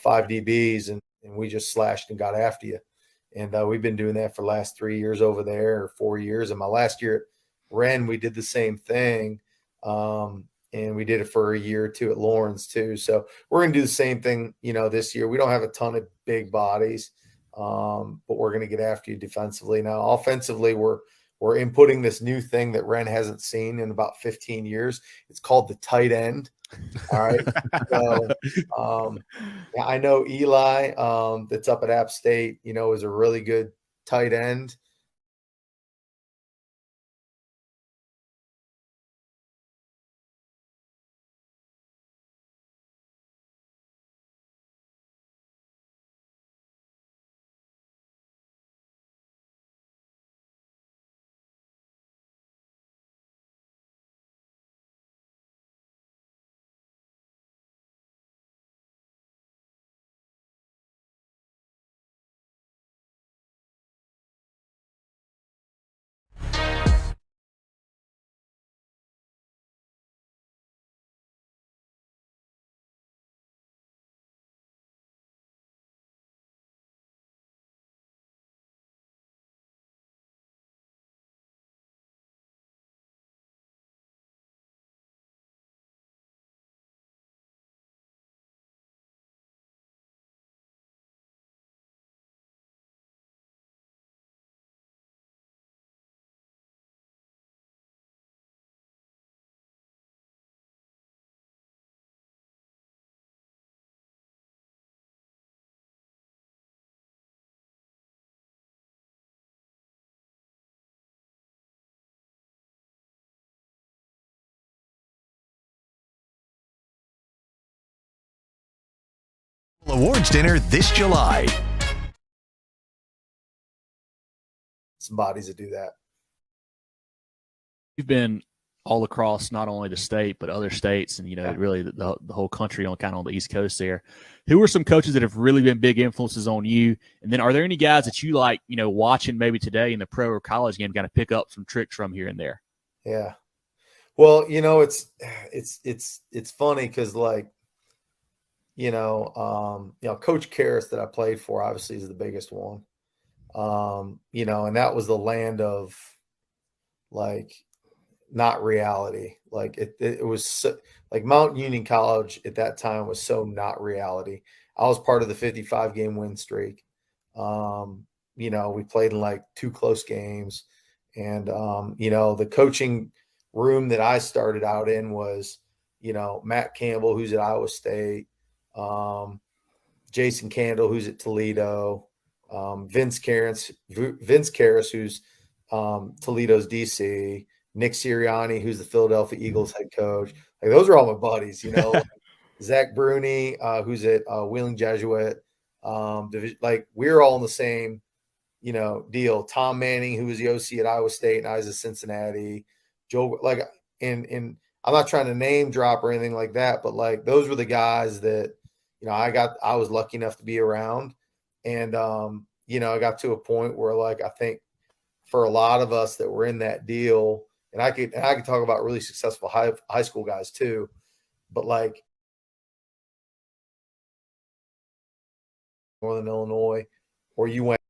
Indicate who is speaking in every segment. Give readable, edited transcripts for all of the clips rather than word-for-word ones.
Speaker 1: five DBs, and we just slashed and got after you. And we've been doing that for the last 3 years over there, or 4 years. And my last year at Wren, we did the same thing. And we did it for a year or two at Lawrence too. So we're going to do the same thing, this year. We don't have a ton of big bodies, but we're going to get after you defensively. Now, offensively, we're inputting this new thing that Wren hasn't seen in about 15 years. It's called the tight end. All right. So, yeah, I know Eli, that's up at App State, is a really good tight end.
Speaker 2: Awards dinner this July.
Speaker 1: Some bodies that do that.
Speaker 3: You've been all across not only the state but other states, and really the whole country on kind of on the East Coast there. Who are some coaches that have really been big influences on you? And then are there any guys that you like, watching maybe today in the pro or college game, kind of pick up some tricks from here and there?
Speaker 1: Yeah. Well, it's funny because Coach Karras that I played for obviously is the biggest one. And that was the land of not reality. It was so, Mount Union College at that time was so not reality. I was part of the 55 game win streak. We played in two close games, and the coaching room that I started out in was, Matt Campbell, who's at Iowa State, Jason Candle, who's at Toledo, Vince Karras, who's Toledo's DC, Nick Sirianni, who's the Philadelphia Eagles head coach. Those are all my buddies, Zach Bruni, who's at Wheeling Jesuit. We're all in the same, deal. Tom Manning, who was the OC at Iowa State, and I was at Cincinnati. Joe, and I'm not trying to name drop or anything like that, but those were the guys that, I was lucky enough to be around. And, I got to a point where I think for a lot of us that were in that deal, and I could talk about really successful high school guys too, but Northern Illinois, or you went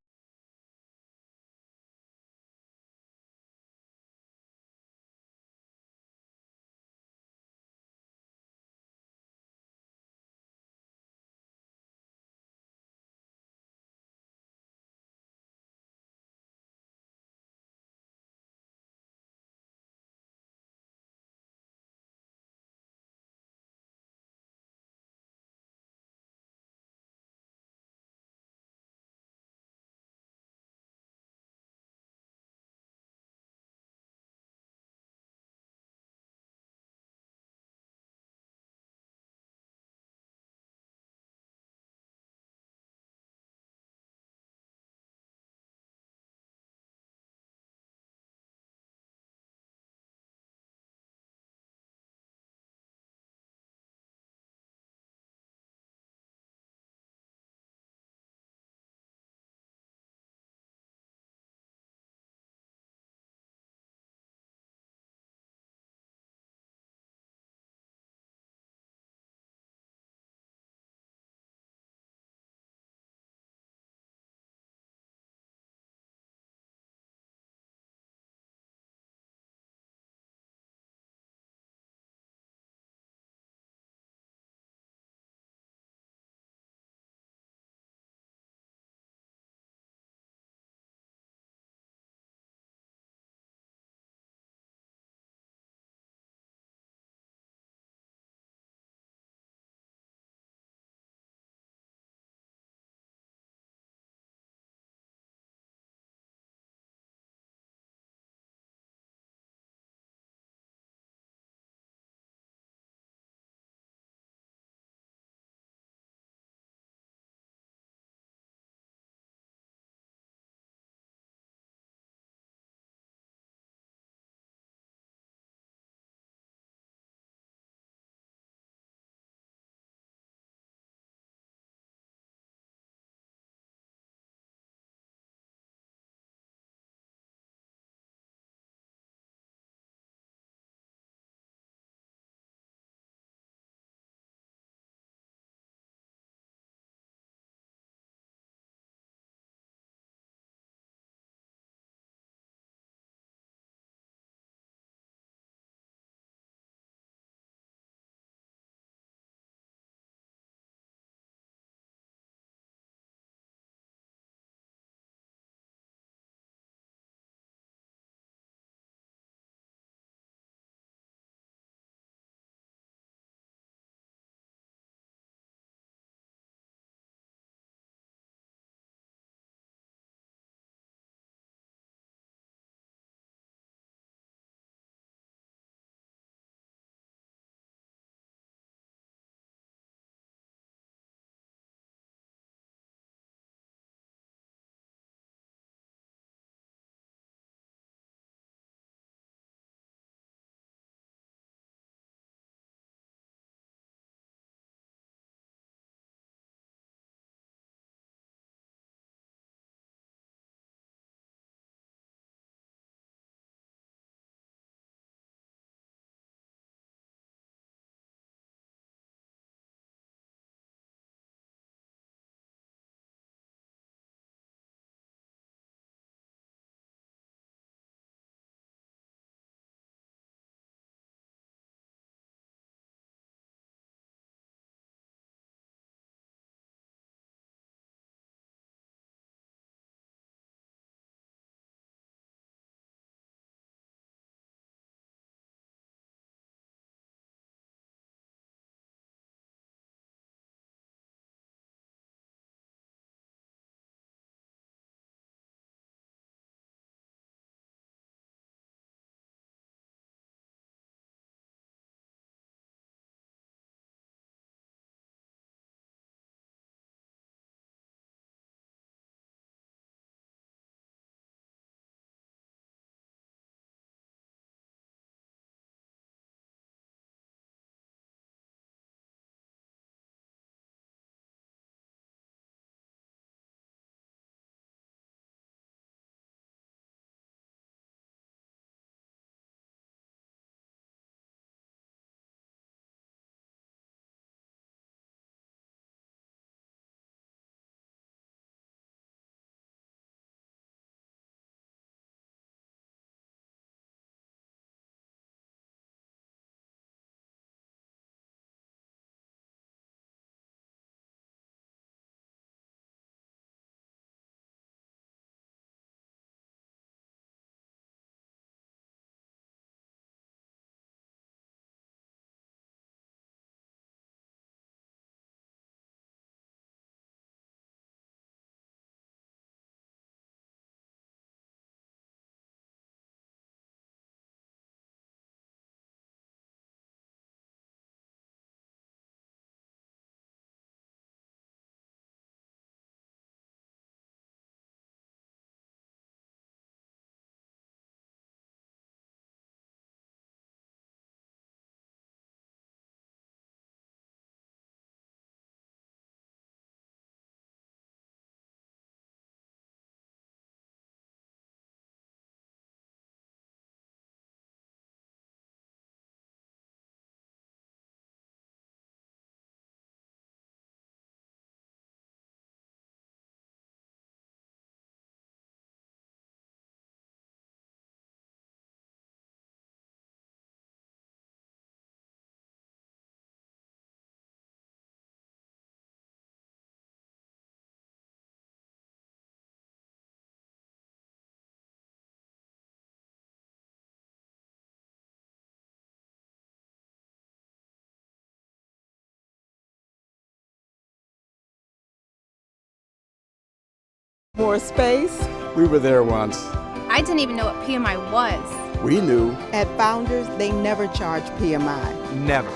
Speaker 4: More space?
Speaker 5: We were there once.
Speaker 6: I didn't even know what PMI was.
Speaker 5: We knew.
Speaker 4: At Founders, they never charge PMI.
Speaker 5: Never.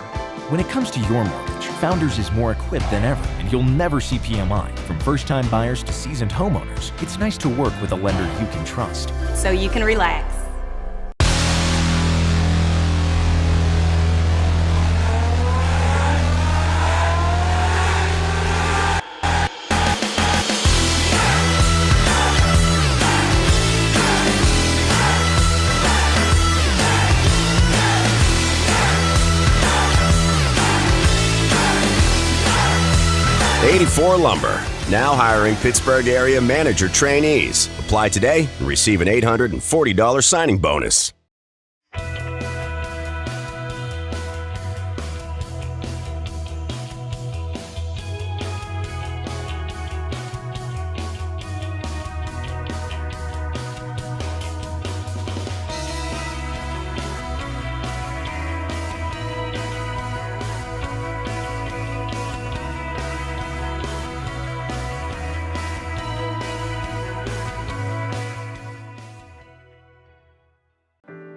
Speaker 7: When it comes to your mortgage, Founders is more equipped than ever, and you'll never see PMI. From first-time buyers to seasoned homeowners, it's nice to work with a lender you can trust.
Speaker 6: So you can relax.
Speaker 8: '84 Lumber, now hiring Pittsburgh area manager trainees. Apply today and receive an $840 signing bonus.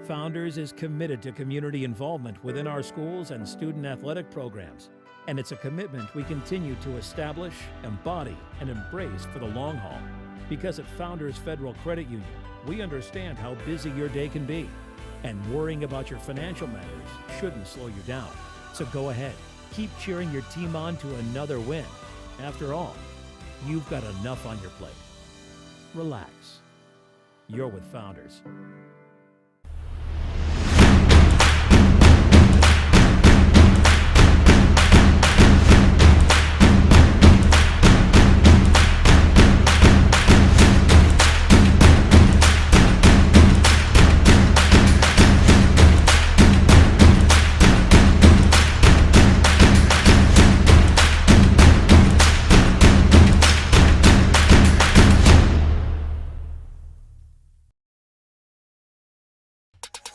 Speaker 9: Founders is committed to community involvement within our schools and student athletic programs, and it's a commitment we continue to establish, embody, and embrace for the long haul. Because at Founders Federal Credit Union, we understand how busy your day can be, and worrying about your financial matters shouldn't slow you down. So go ahead, keep cheering your team on to another win. After all, you've got enough on your plate. Relax. You're with Founders.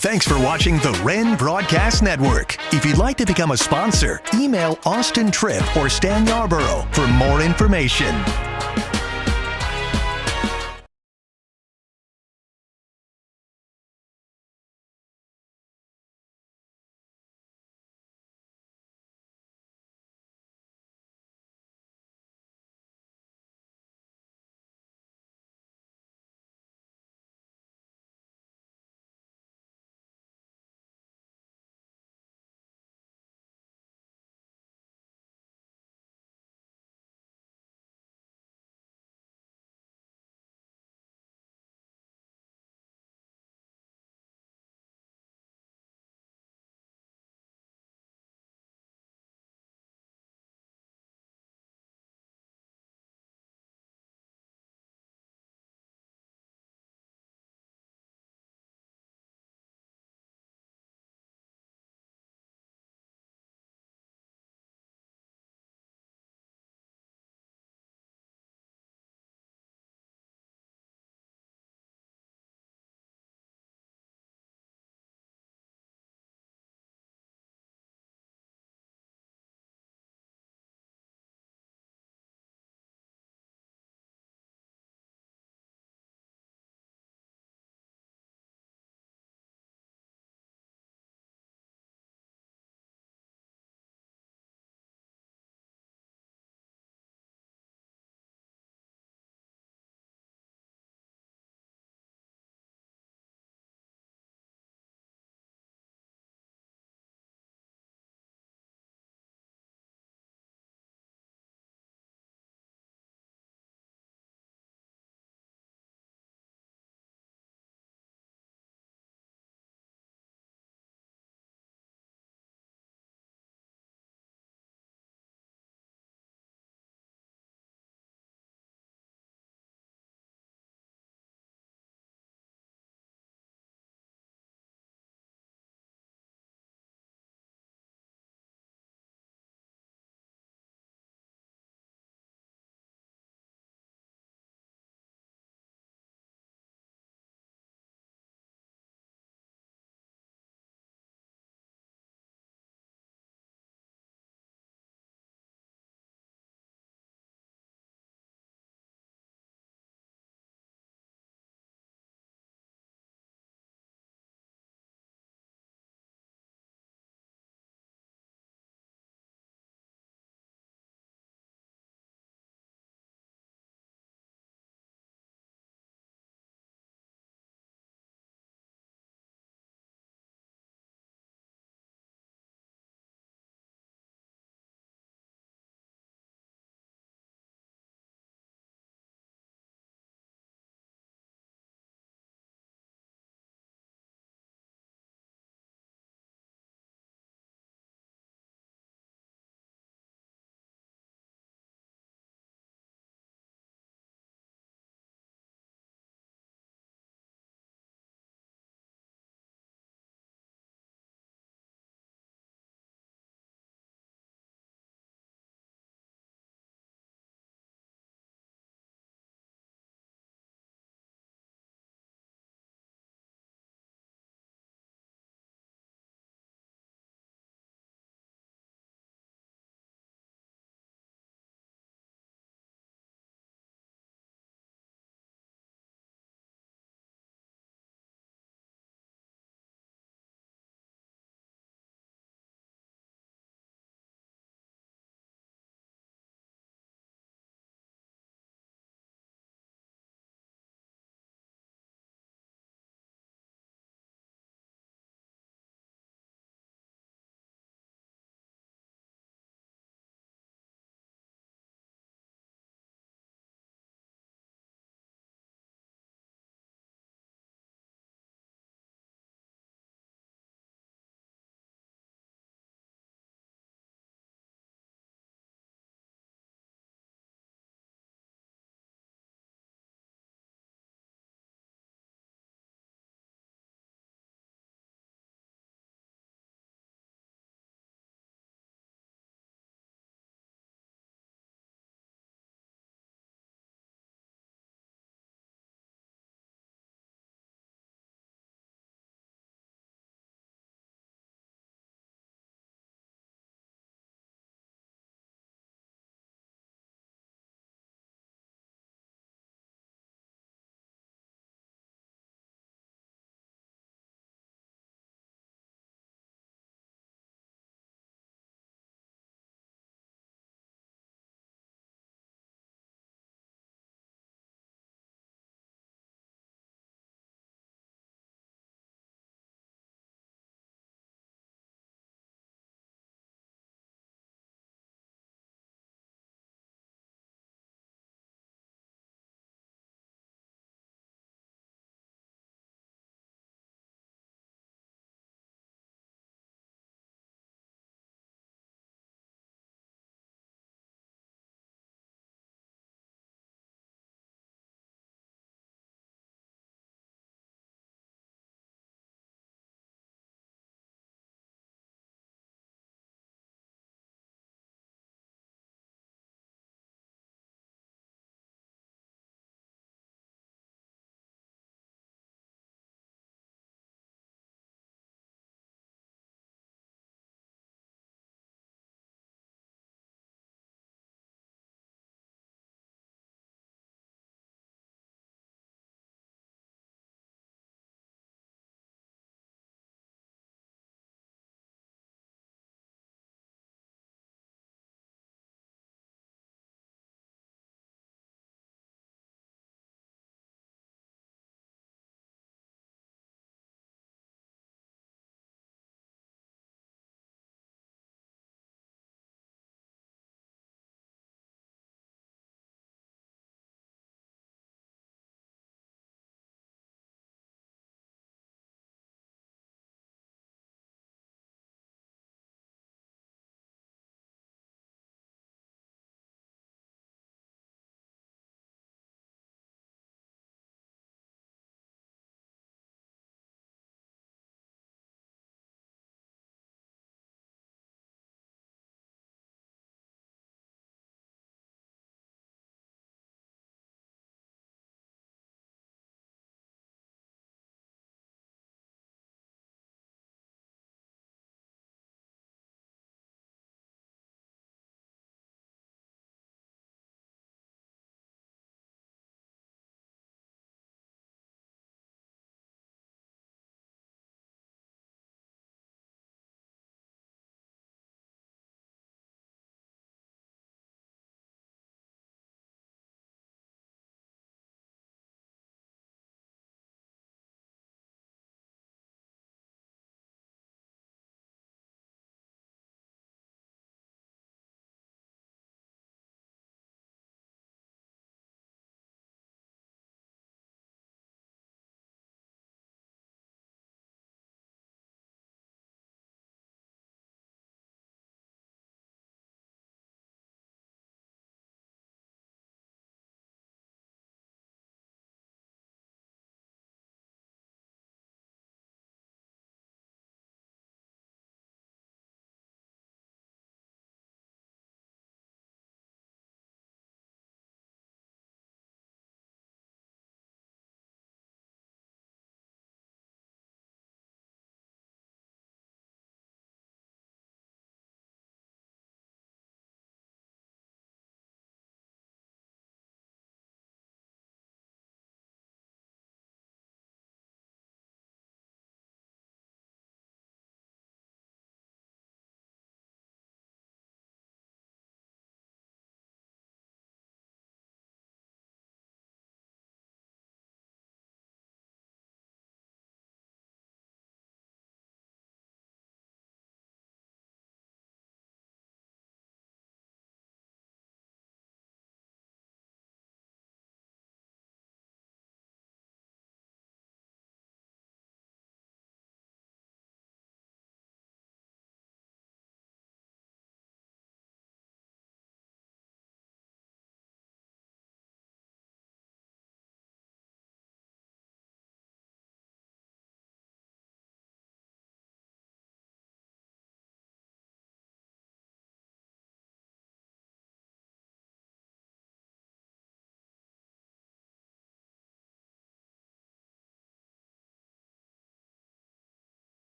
Speaker 2: Thanks for watching the Wren Broadcast Network. If you'd like to become a sponsor, email Austin Tripp or Stan Yarborough for more information.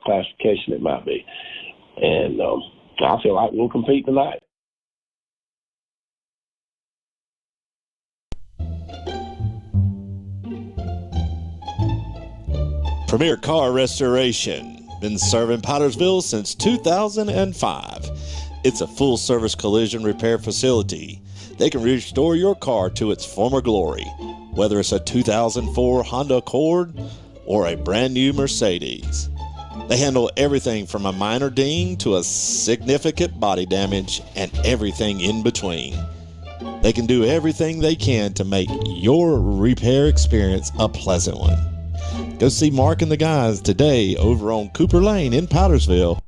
Speaker 5: classification it might be. And I feel like we'll compete tonight.
Speaker 10: Premier Car Restoration. Been serving Pottersville since 2005. It's a full-service collision repair facility. They can restore your car to its former glory, whether it's a 2004 Honda Accord or a brand new Mercedes. They handle everything from a minor ding to a significant body damage and everything in between. They can do everything they can to make your repair experience a pleasant one. Go see Mark and the guys today over on Cooper Lane in Powdersville.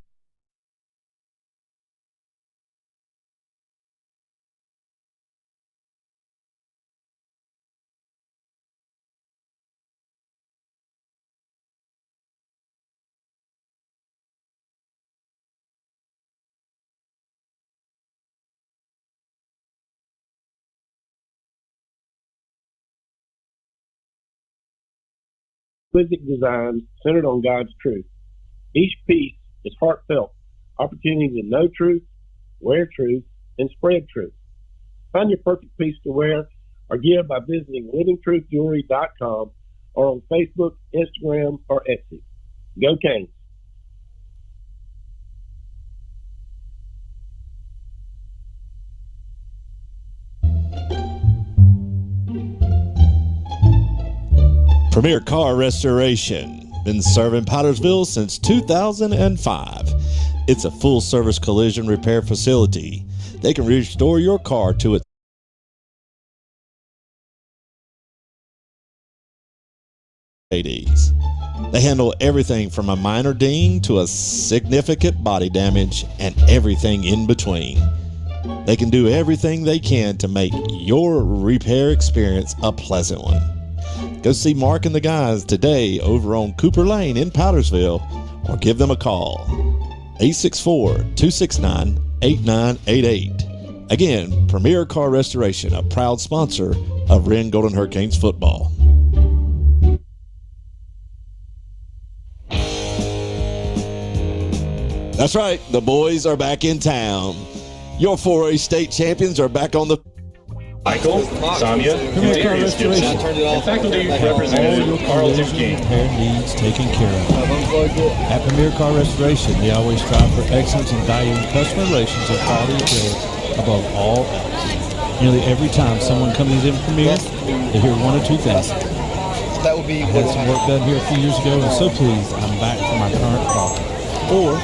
Speaker 5: Exquisite design centered on God's truth. Each piece is heartfelt, opportunity to know truth, wear truth, and spread truth. Find your perfect piece to wear or give by visiting livingtruthjewelry.com or on Facebook, Instagram, or Etsy. Go Canes!
Speaker 10: Premier Car Restoration. Been serving Pottersville since 2005. It's a full-service collision repair facility. They can restore your car to its Mercedes. They handle everything from a minor ding to a significant body damage and everything in between. They can do everything they can to make your repair experience a pleasant one. Go see Mark and the guys today over on Cooper Lane in Powdersville or give them a call. 864-269-8988. Again, Premier Car Restoration, a proud sponsor of Wren Golden Hurricanes football. That's right, the boys are back in town. Your 4A state champions are back on the
Speaker 11: Michael, Sonia, and Darius Gibson, and faculty representative Carlton King.
Speaker 12: Repair needs taken care of. At Premier Car Restoration, they always strive for excellence in valuing customer relations and quality repair above all else. Nearly every time someone comes in Premier, they hear one or two things.
Speaker 13: That would be.
Speaker 12: I had some work done here a few years ago, and so pleased I'm back for my current car. Or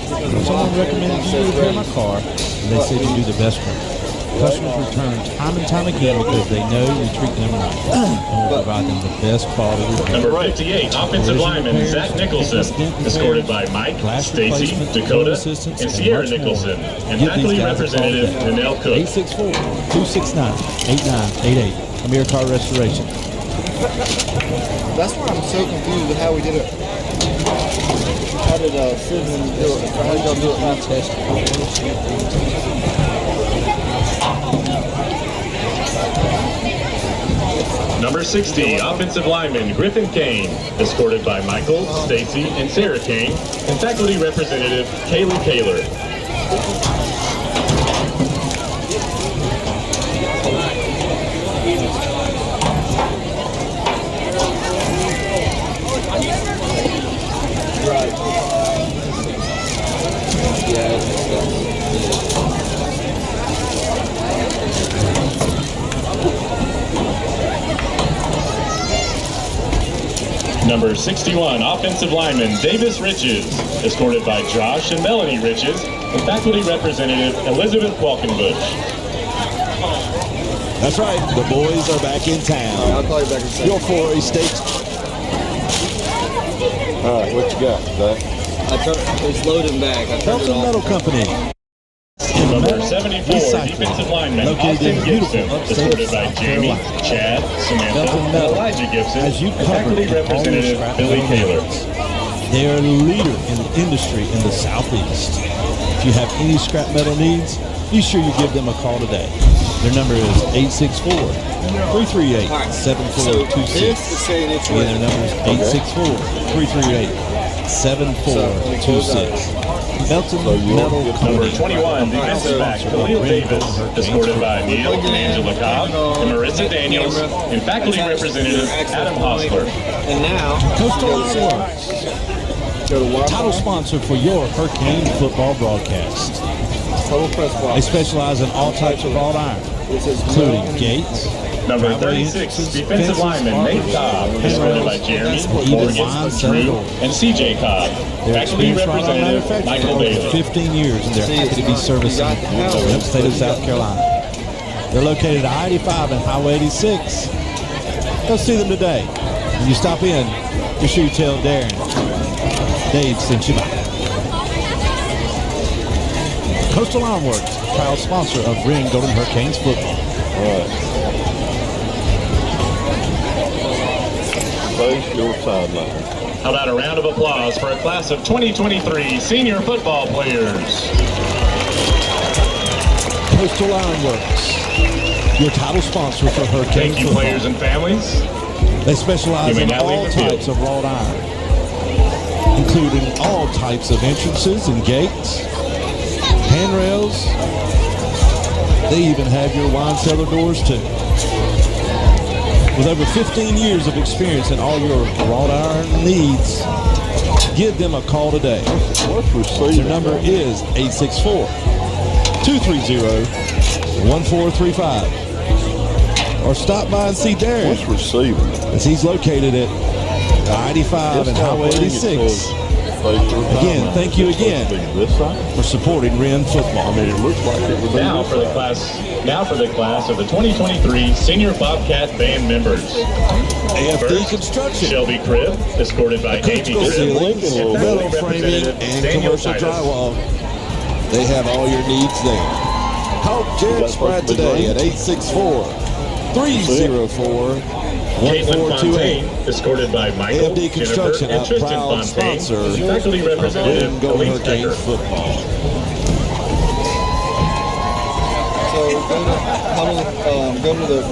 Speaker 12: someone recommended you repair my car, and they said you do the best work. Customers return time and time again because they know we treat them right and will provide them the best quality repair.
Speaker 11: Number 58, offensive lineman Zach Nicholson, escorted by Mike, Stacy, Dakota, and Sierra Nicholson, and faculty representative Nanelle Cook.
Speaker 12: 864-269-8988. Premier Car Restoration.
Speaker 13: That's why I'm so confused with how we did it. How did Sidman do it? How did y'all do it last test?
Speaker 11: Number 60, offensive lineman Griffin Kane, escorted by Michael, Stacy, and Sarah Kane, and faculty representative Kaylee Kaler.
Speaker 13: Right. Yeah.
Speaker 11: Number 61, offensive lineman Davis Riches, escorted by Josh and Melanie Riches, and faculty representative Elizabeth Walkenbush.
Speaker 10: That's right, the boys are back in town.
Speaker 13: All right, I'll call you back in a second.
Speaker 10: Your 4A state.
Speaker 13: All right, what you got, Zach? It's loading back.
Speaker 12: Felton Metal Company.
Speaker 11: Number 74, defensive lineman Austin Gibson, escorted by Jamie, Chad, Samantha, and Elijah Gibson,
Speaker 12: as you
Speaker 11: and faculty representative Billy Taylor.
Speaker 12: They are a leader in the industry in the Southeast. If you have any scrap metal needs, be sure you give them a call today. Their number is 864-338-7426. Again, their number is 7426. Melton Metal
Speaker 11: Number
Speaker 12: Company.
Speaker 11: 21, defensive back Khalil Davis, escorted by Neil and Angela Cobb, and Marissa Daniels, and faculty representative Adam Hostler.
Speaker 13: And now,
Speaker 12: Coastal Ironworks, title sponsor for your Hurricane football broadcast. They specialize in all types of wrought iron, including gates.
Speaker 11: Number 36, defensive lineman Nate Cobb, escorted by Jeremy, Morgan, Drew, and CJ Cobb. Faculty representative Michael Bailey.
Speaker 12: 15 years, and they're happy to be servicing the state of South Carolina. They're located at I-85 and Highway 86. Go see them today. When you stop in, be sure you tell Darren Dave sent you by. Coastal Ironworks, proud sponsor of Wren Golden Hurricanes football.
Speaker 14: All right. Face your sideline.
Speaker 11: How about a round of applause for a class of 2023 senior football players?
Speaker 12: Coastal Ironworks, your title sponsor for Hurricane
Speaker 11: Thank you,
Speaker 12: football.
Speaker 11: players and families.
Speaker 12: They specialize in all types of wrought iron, including all types of entrances and gates, handrails. They even have your wine cellar doors too. With over 15 years of experience in all your wrought iron needs, give them a call today. Their number is 864-230-1435. Or stop by and see Darren, as he's located at 95 and Highway 86. Again, thank you again for supporting Wren football.
Speaker 14: It looks like it would be
Speaker 11: Now for the class of the 2023 senior Bobcat band members.
Speaker 12: AFD Construction.
Speaker 11: Shelby Tripp, escorted by Amy Tripp,
Speaker 12: ceilings,
Speaker 11: and
Speaker 12: metal
Speaker 11: faculty
Speaker 12: framing,
Speaker 11: representative
Speaker 12: and
Speaker 11: Daniel
Speaker 12: commercial
Speaker 11: Titus.
Speaker 12: drywall. They have all your needs there. Call Jared Spratt today at 864-304-1428.
Speaker 11: Caitlin Fontaine, escorted by Michael,
Speaker 12: AFD
Speaker 11: Jennifer,
Speaker 12: Construction,
Speaker 11: and
Speaker 12: a
Speaker 11: Tristan
Speaker 12: proud
Speaker 11: Fontaine,
Speaker 12: sponsor
Speaker 11: and faculty representative
Speaker 12: of Golden
Speaker 11: Elise
Speaker 12: Hurricanes
Speaker 11: Becker.
Speaker 12: football.
Speaker 13: so go to the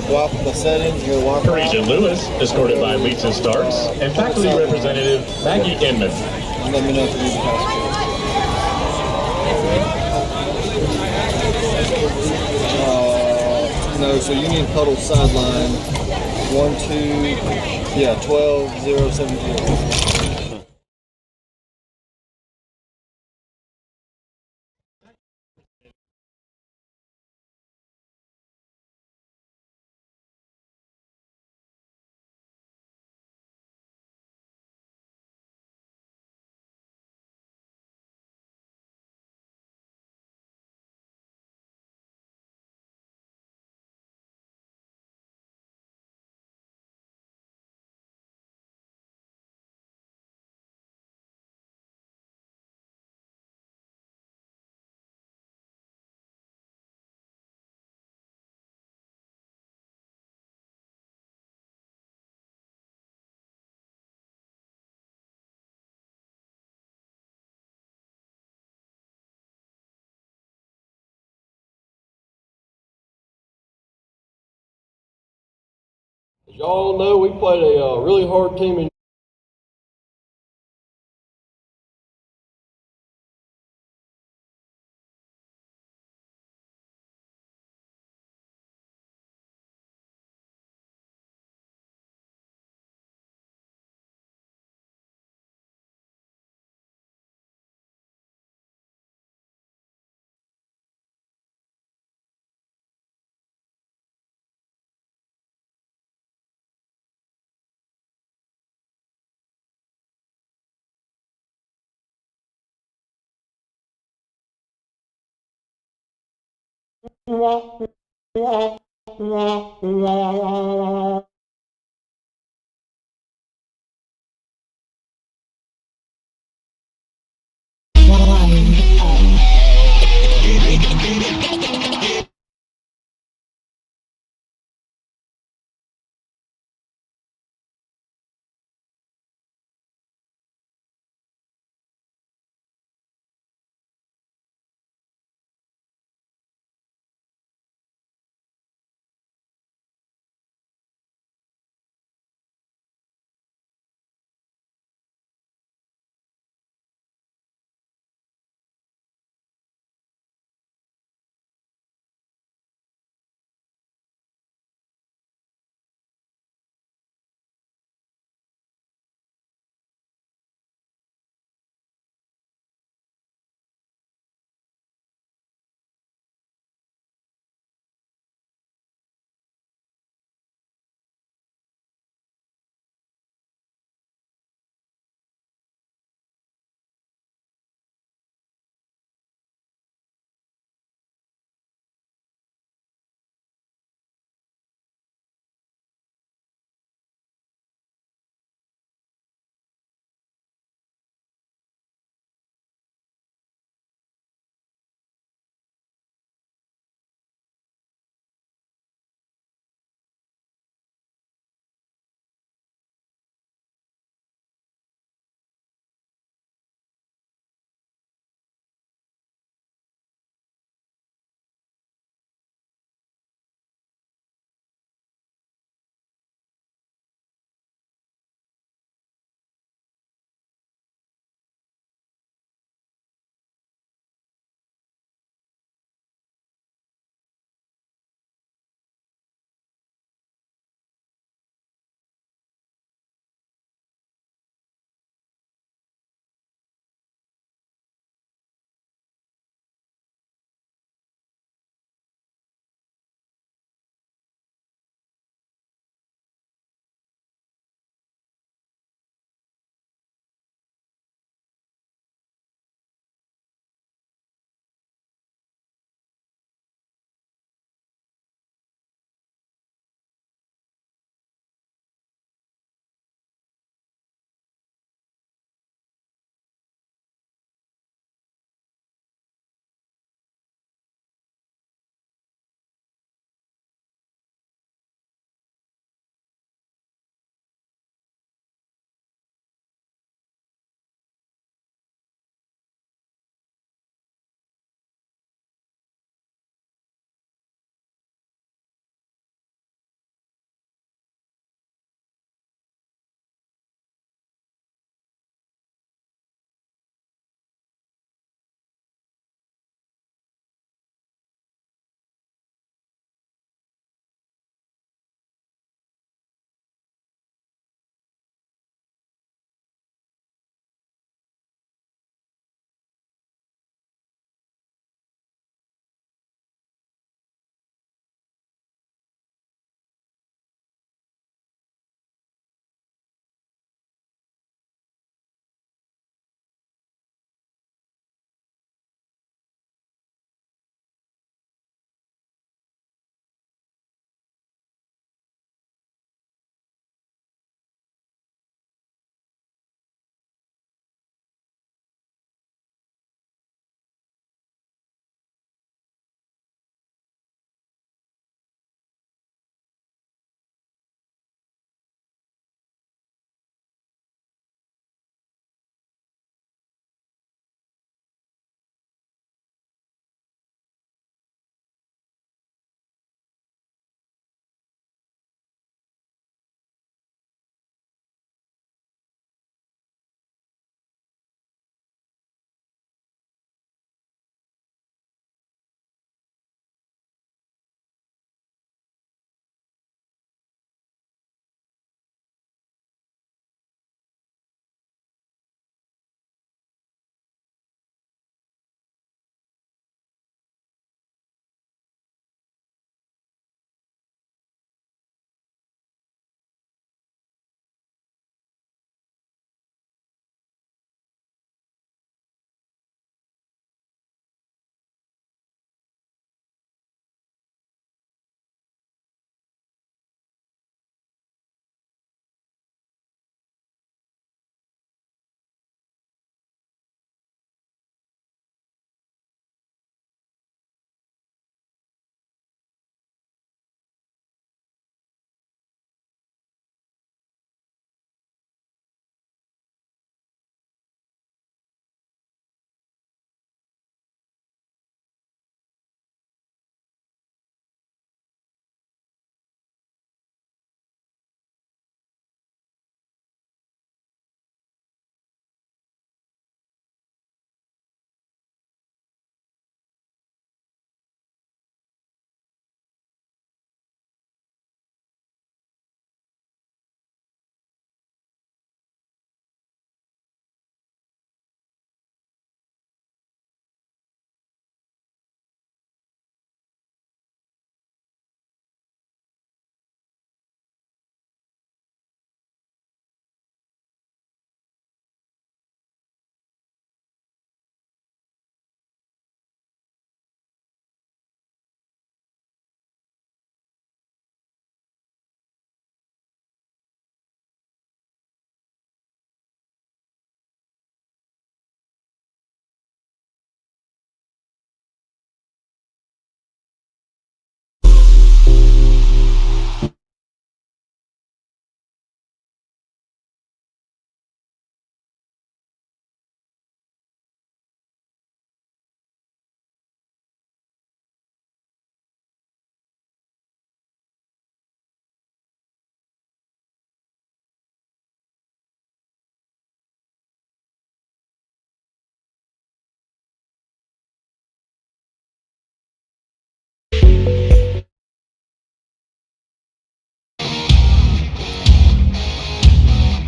Speaker 13: settings, go to Wi-Fi.
Speaker 11: Parisian Lewis, escorted by Lisa Starks, and faculty representative Maggie Inman.
Speaker 13: Let me know if you need the password. No, so you need Puddle sideline 12070.
Speaker 14: As y'all know, we played a really hard team in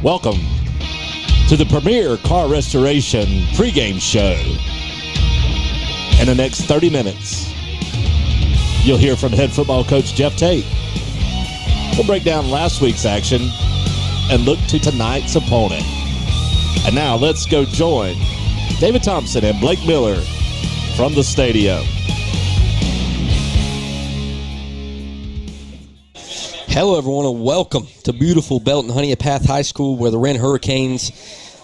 Speaker 10: Welcome to the Premier Car Restoration pregame show. In the next 30 minutes, you'll hear from head football coach Jeff Tate. We'll break down last week's action and look to tonight's opponent. And now let's go join David Thompson and Blake Miller from the stadium.
Speaker 15: Hello, everyone, and welcome to beautiful Belton Honeypath High School, where the Wren Hurricanes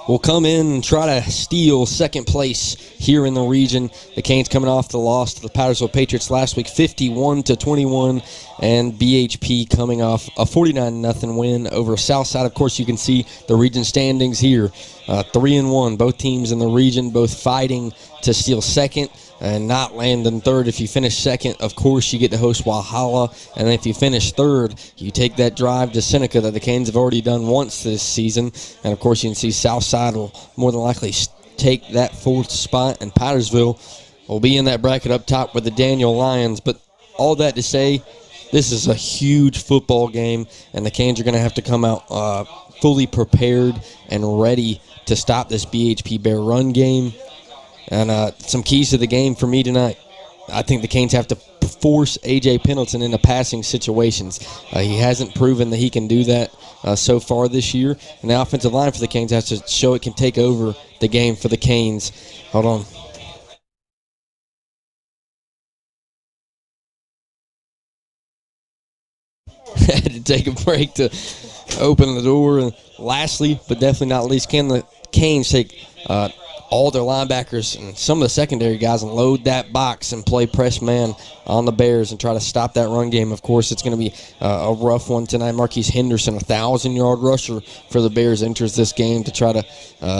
Speaker 15: will come in and try to steal second place here in the region. The Canes coming off the loss to the Powdersville Patriots last week, 51-21, and BHP coming off a 49-0 win over Southside. Of course, you can see the region standings here, 3-1. Both teams in the region, both fighting to steal second and not land in third. If you finish second, of course, you get to host Walhalla. And if you finish third, you take that drive to Seneca that the Canes have already done once this season. And, of course, you can see Southside will more than likely take that fourth spot, and Powdersville will be in that bracket up top with the Daniel Lions. But all that to say, this is a huge football game, and the Canes are going to have to come out fully prepared and ready to stop this BHP Bear run game. And some keys to the game for me tonight. I think the Canes have to force A.J. Pendleton into passing situations. He hasn't proven that he can do that so far this year. And the offensive line for the Canes has to show it can take over the game for the Canes. Hold on. Had to take a break to open the door. And lastly, but definitely not least, can the Canes take all their linebackers and some of the secondary guys and load that box and play press man on the Bears and try to stop that run game? Of course, it's going to be a rough one tonight. Marquise Henderson, 1,000-yard rusher for the Bears, enters this game to try to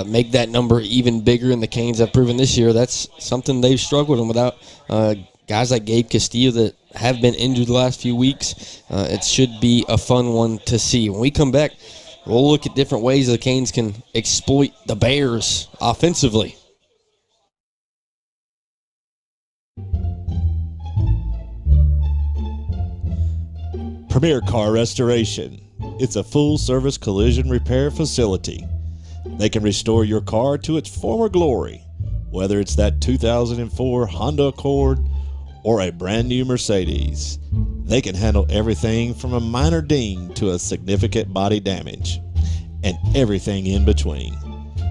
Speaker 15: make that number even bigger, and the Canes have proven this year that's something they've struggled with without guys like Gabe Castillo that have been injured the last few weeks. It should be a fun one to see. When we come back, we'll look at different ways the Canes can exploit the Bears offensively.
Speaker 10: Premier Car Restoration. It's a full-service collision repair facility. They can restore your car to its former glory, whether it's that 2004 Honda Accord or a brand new Mercedes. They can handle everything from a minor ding to a significant body damage, and everything in between.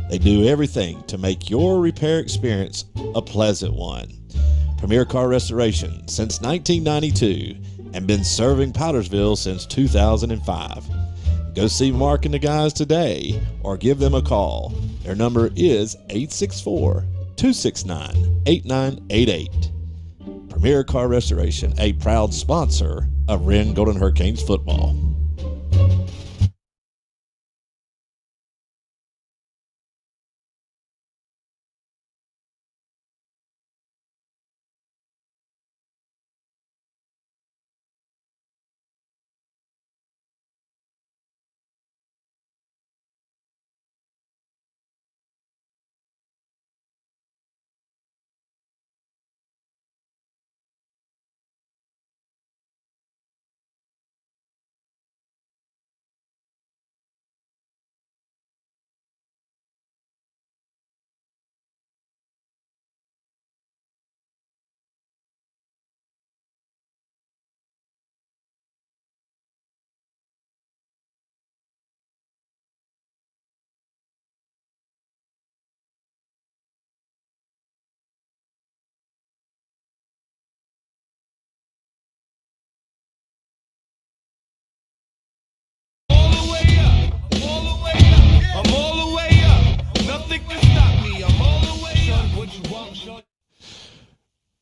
Speaker 10: They do everything to make your repair experience a pleasant one. Premier Car Restoration since 1992 and been serving Powdersville since 2005. Go see Mark and the guys today or give them a call. Their number is 864-269-8988. Premier Car Restoration, a proud sponsor of Wren Golden Hurricanes football.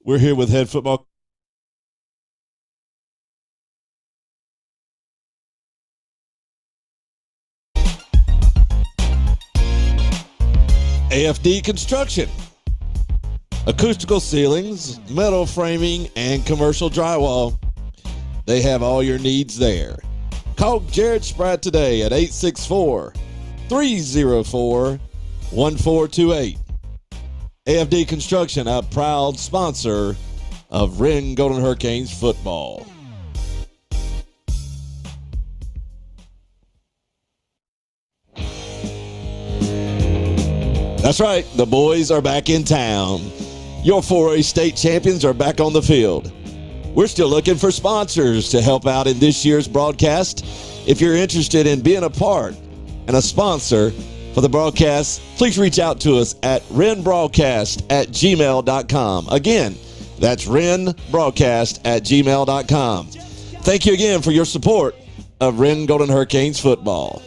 Speaker 10: We're here with head football AFD Construction. Acoustical ceilings, metal framing, and commercial drywall. They have all your needs there. Call Jared Spratt today at 864-304-1428. AFD Construction, a proud sponsor of Wren Golden Hurricanes football. That's right. The boys are back in town. Your 4A state champions are back on the field. We're still looking for sponsors to help out in this year's broadcast. If you're interested in being a part and a sponsor for the broadcast, please reach out to us at wrenbroadcast@gmail.com. Again, that's wrenbroadcast@gmail.com. Thank you again for your support of Wren Golden Hurricanes football.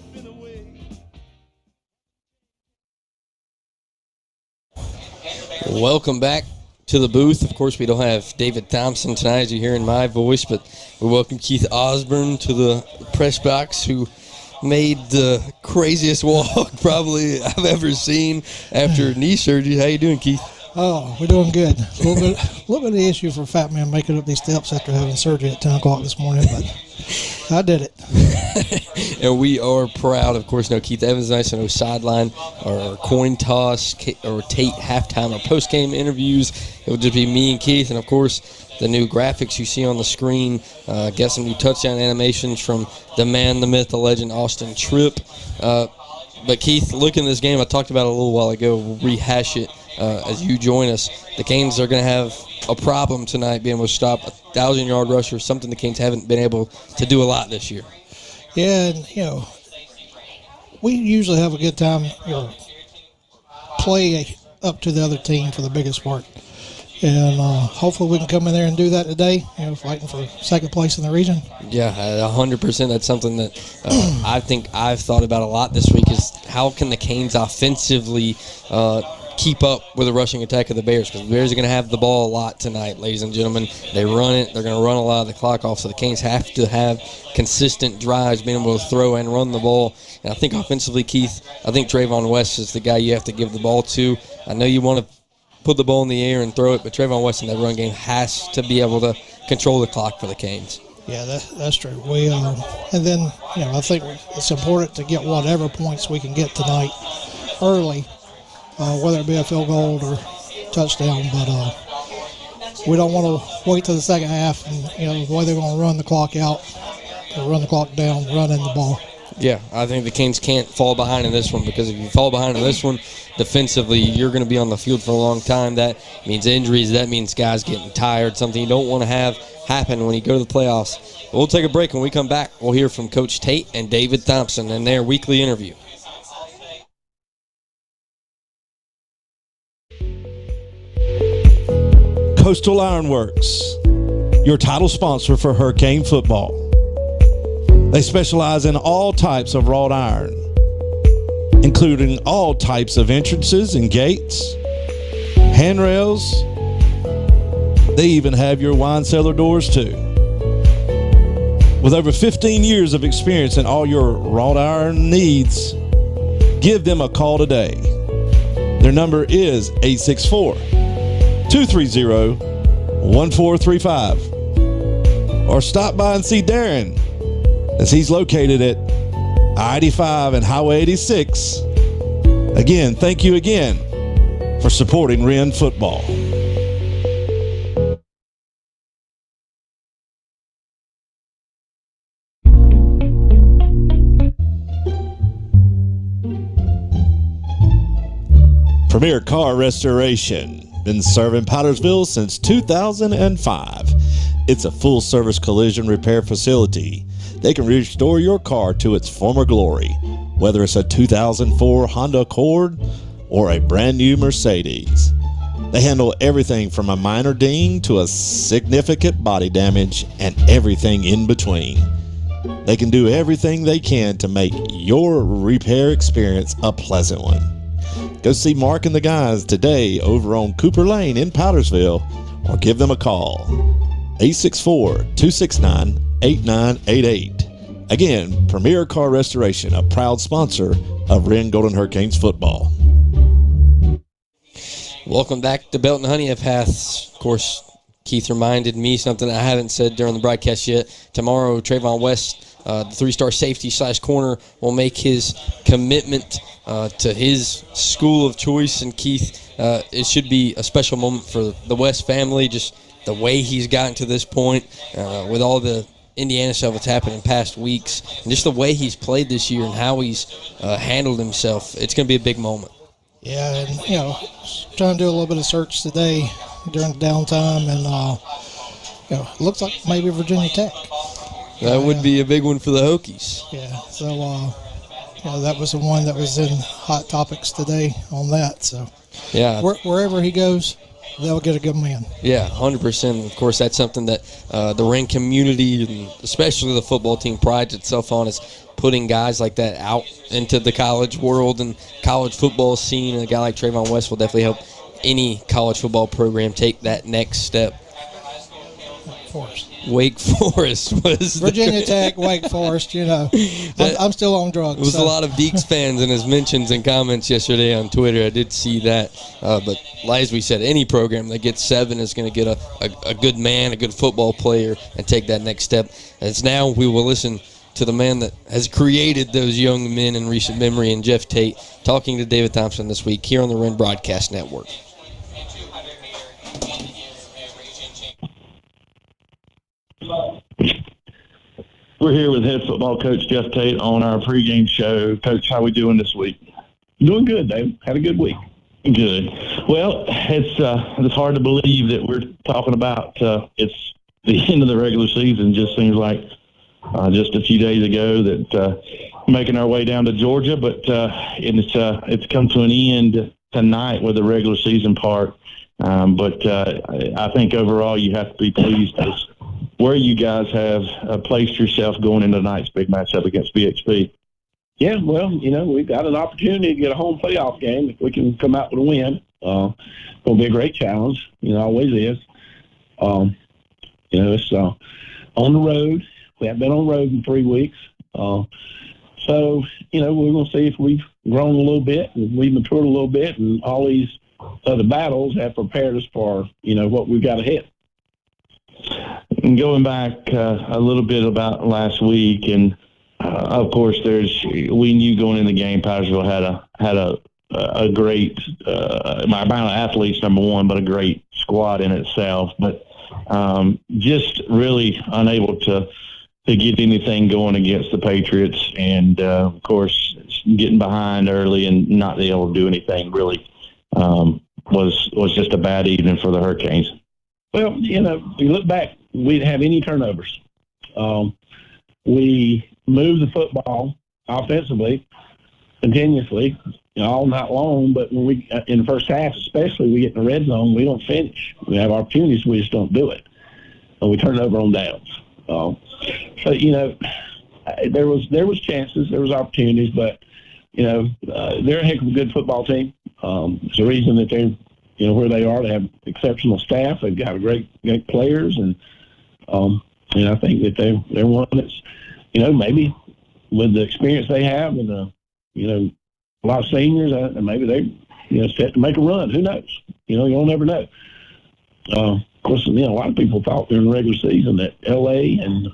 Speaker 15: Welcome back to the booth. Of course, we don't have David Thompson tonight, as you hear in my voice, but we welcome Keith Osborne to the press box, who made the craziest walk probably I've ever seen after knee surgery. How you doing, Keith?
Speaker 16: Oh, we're doing good. A little bit of the issue for a fat man making up these steps after having surgery at 10 o'clock this morning, but I did it.
Speaker 15: And we are proud, of course. Keith Evans and I know Sideline, our coin toss, or Tate halftime or post-game interviews. It will just be me and Keith, and of course the new graphics you see on the screen. Got some new touchdown animations from the man, the myth, the legend, Austin Tripp. But Keith, looking at this game, I talked about it a little while ago. We'll rehash it as you join us. The Canes are going to have a problem tonight being able to stop a 1,000-yard rusher, something the Canes haven't been able to do a lot this year.
Speaker 16: Yeah, and, we usually have a good time, play up to the other team for the biggest part. And hopefully we can come in there and do that today, fighting for second place in the region.
Speaker 15: Yeah, 100%. That's something that I think I've thought about a lot this week is how can the Canes offensively keep up with the rushing attack of the Bears, because the Bears are going to have the ball a lot tonight, ladies and gentlemen. They run it. They're going to run a lot of the clock off, so the Canes have to have consistent drives, being able to throw and run the ball. And I think offensively, Keith, I think Trayvon West is the guy you have to give the ball to. I know you want to put the ball in the air and throw it, but Trayvon West in that run game has to be able to control the clock for the Canes.
Speaker 16: Yeah, that's true. We and then, I think it's important to get whatever points we can get tonight early, whether it be a field goal or touchdown, but we don't want to wait till the second half and, the way they're going to run the clock out, or run the clock down, run in the ball.
Speaker 15: Yeah, I think the Canes can't fall behind in this one, because if you fall behind in this one, defensively, you're going to be on the field for a long time. That means injuries. That means guys getting tired, something you don't want to have happen when you go to the playoffs. But we'll take a break. When we come back, we'll hear from Coach Tate and David Thompson in their weekly interview.
Speaker 10: Coastal Ironworks, your title sponsor for Hurricane football. They specialize in all types of wrought iron, including all types of entrances and gates, handrails. They even have your wine cellar doors too. With over 15 years of experience in all your wrought iron needs, give them a call today. Their number is 864-230-1435. Or stop by and see Darren, as he's located at I-85 and Highway 86. Again, thank you again for supporting Wren football. Premier Car Restoration. Been serving Pottersville since 2005. It's a full-service collision repair facility. They can restore your car to its former glory, whether it's a 2004 Honda Accord or a brand new Mercedes. They handle everything from a minor ding to a significant body damage and everything in between. They can do everything they can to make your repair experience a pleasant one. Go see Mark and the guys today over on Cooper Lane in Powdersville, or give them a call, 864-269-8988. Again, Premier Car Restoration, a proud sponsor of Wren Golden Hurricanes football.
Speaker 15: Welcome back to Belton Honey Paths. Of course, Keith reminded me something I haven't said during the broadcast yet. Tomorrow, Trayvon West, the three-star safety / corner, will make his commitment to his school of choice. And Keith, it should be a special moment for the West family, just the way he's gotten to this point with all the Indiana stuff that's happened in past weeks, and just the way he's played this year and how he's handled himself. It's going to be a big moment.
Speaker 16: Yeah, and trying to do a little bit of search today during the downtime, and it looks like maybe Virginia Tech.
Speaker 15: That would be a big one for the Hokies.
Speaker 16: Yeah, so that was the one that was in hot topics today on that. So
Speaker 15: yeah,
Speaker 16: wherever he goes, they'll get a good man.
Speaker 15: Yeah, 100%. Of course, that's something that the Wren community, and especially the football team, prides itself on, is putting guys like that out into the college world and college football scene. And a guy like Trayvon West will definitely help any college football program take that next step. Wake Forest was
Speaker 16: Virginia Tech, Wake Forest. I'm still on drugs.
Speaker 15: It was a lot of Deeks fans in his mentions and comments yesterday on Twitter. I did see that. But as we said, any program that gets 7 is going to get a good man, a good football player, and take that next step. As now we will listen to the man that has created those young men in recent memory, and Jeff Tate, talking to David Thompson this week here on the Wren Broadcast Network.
Speaker 17: We're here with head football coach Jeff Tate on our pregame show. Coach, how we doing this week?
Speaker 5: Doing good, Dave. Had a good week.
Speaker 17: Good. Well, it's hard to believe that we're talking about it's the end of the regular season. Just seems like just a few days ago that making our way down to Georgia, but it's come to an end tonight with the regular season part. But I think overall you have to be pleased as where you guys have placed yourself going into tonight's big matchup against BXP.
Speaker 5: Yeah, well, we've got an opportunity to get a home playoff game if we can come out with a win. It'll be a great challenge. Always is. It's on the road. We haven't been on the road in 3 weeks. So, we're going to see if we've grown a little bit and we've matured a little bit, and all these other battles have prepared us for, what we've got ahead.
Speaker 17: And going back a little bit about last week, and of course, we knew going in the game, Powdersville had a great amount of athletes, number one, but a great squad in itself. But just really unable to get anything going against the Patriots, and of course, getting behind early and not being able to do anything really was just a bad evening for the Hurricanes.
Speaker 5: Well, if you look back, we didn't have any turnovers. We moved the football offensively continuously all night long, but when we in the first half especially, we get in the red zone, we don't finish. We have opportunities, we just don't do it. And we turn it over on downs. So, there was chances, there was opportunities, but, they're a heck of a good football team. There's a reason that they're where they are. They have exceptional staff. They've got great players, and I think that they're one that's maybe with the experience they have and a lot of seniors, and maybe they set to make a run. Who knows? You'll never know. Of course, a lot of people thought during the regular season that LA and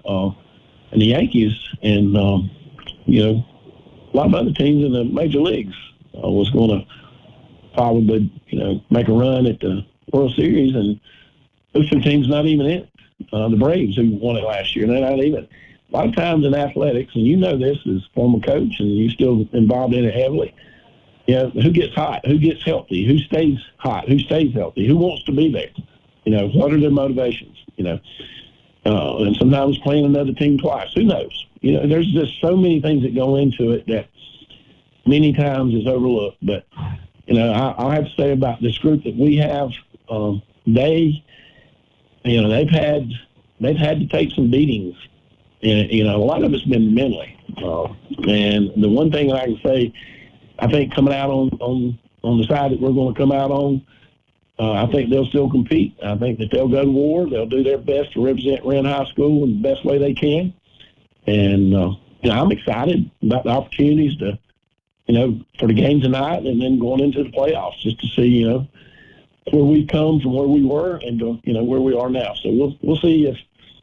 Speaker 5: the Yankees and a lot of other teams in the major leagues was going to probably, make a run at the World Series, and those 2 teams not even in it. The Braves, who won it last year, they're not even. A lot of times in athletics, and this as former coach, and you still involved in it heavily, who gets hot, who gets healthy, who stays hot, who stays healthy, who wants to be there, what are their motivations, and sometimes playing another team twice, who knows? There's just so many things that go into it that many times is overlooked, but I'll have to say about this group that we have, they've had to take some beatings, and a lot of it's been mentally. And the one thing that I can say, I think coming out on the side that we're going to come out on, I think they'll still compete. I think that they'll go to war. They'll do their best to represent Wren High School in the best way they can. And I'm excited about the opportunities to. For the game tonight, and then going into the playoffs, just to see, where we've come from where we were and, where we are now. So we'll see if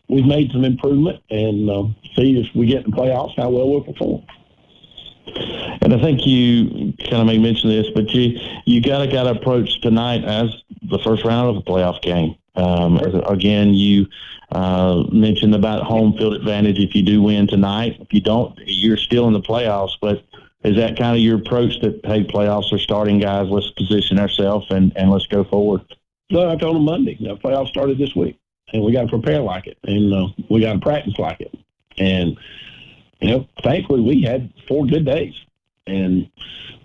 Speaker 5: we've made some improvement, and see if we get in the playoffs, how well we'll perform.
Speaker 17: And I think you kind of may mention this, but you got to approach tonight as the first round of a playoff game. Again, you mentioned about home field advantage if you do win tonight. If you don't, you're still in the playoffs, but is that kind of your approach that, hey, playoffs are starting, guys, let's position ourselves and let's go forward?
Speaker 5: No, I told them Monday. Playoffs started this week, and we got to prepare like it, and we got to practice like it. And, thankfully we had 4 good days. And,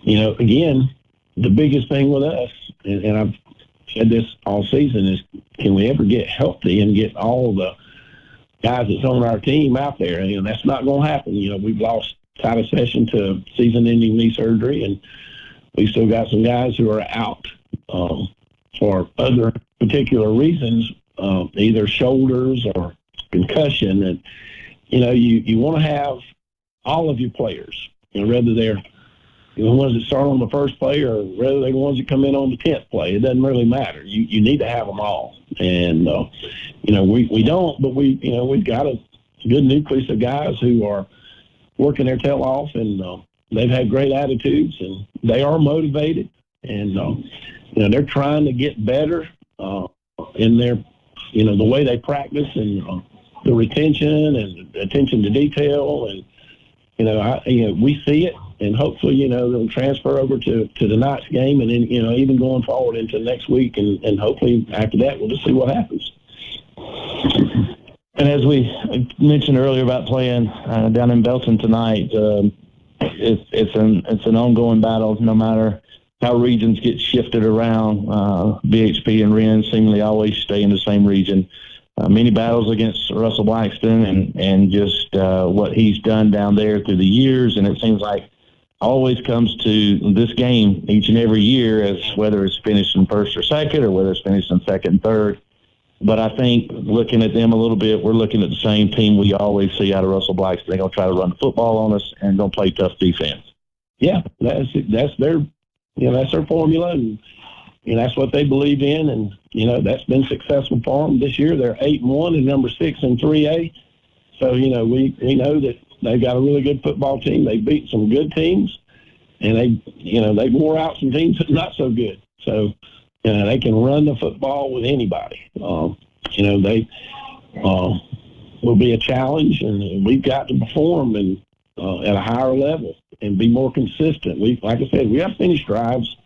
Speaker 5: again, the biggest thing with us, and I've said this all season, is can we ever get healthy and get all the guys that's on our team out there? That's not going to happen. We've lost Titus Session to season-ending knee surgery, and we still got some guys who are out for other particular reasons, either shoulders or concussion. And, you want to have all of your players, whether they're the ones that start on the first play or whether they're the ones that come in on the 10th play. It doesn't really matter. You need to have them all. And, we don't, but we've got a good nucleus of guys who are working their tail off, and they've had great attitudes, and they are motivated, and, they're trying to get better in their, the way they practice, and the retention and attention to detail. And, we see it, and hopefully, they'll transfer over to tonight's game, and then, even going forward into next week, and hopefully after that, we'll just see what happens.
Speaker 17: And as we mentioned earlier about playing down in Belton tonight, it's an ongoing battle. No matter how regions get shifted around, BHP and Wren seemingly always stay in the same region. Many battles against Russell Blackston and just what he's done down there through the years, and it seems like always comes to this game each and every year, as whether it's finished in first or second or whether it's finished in second and third. But I think looking at them a little bit, we're looking at the same team we always see out of Russell Blackston. They're going to try to run the football on us and going to play tough defense.
Speaker 5: Yeah, that's their formula, and that's what they believe in, and that's been successful for them this year. They're 8-1 and number 6 in 3A. So we know that they've got a really good football team. They beat some good teams, and they wore out some teams that are not so good. So they can run the football with anybody. They will be a challenge, and we've got to perform and at a higher level and be more consistent. Like I said, we have to finish drives.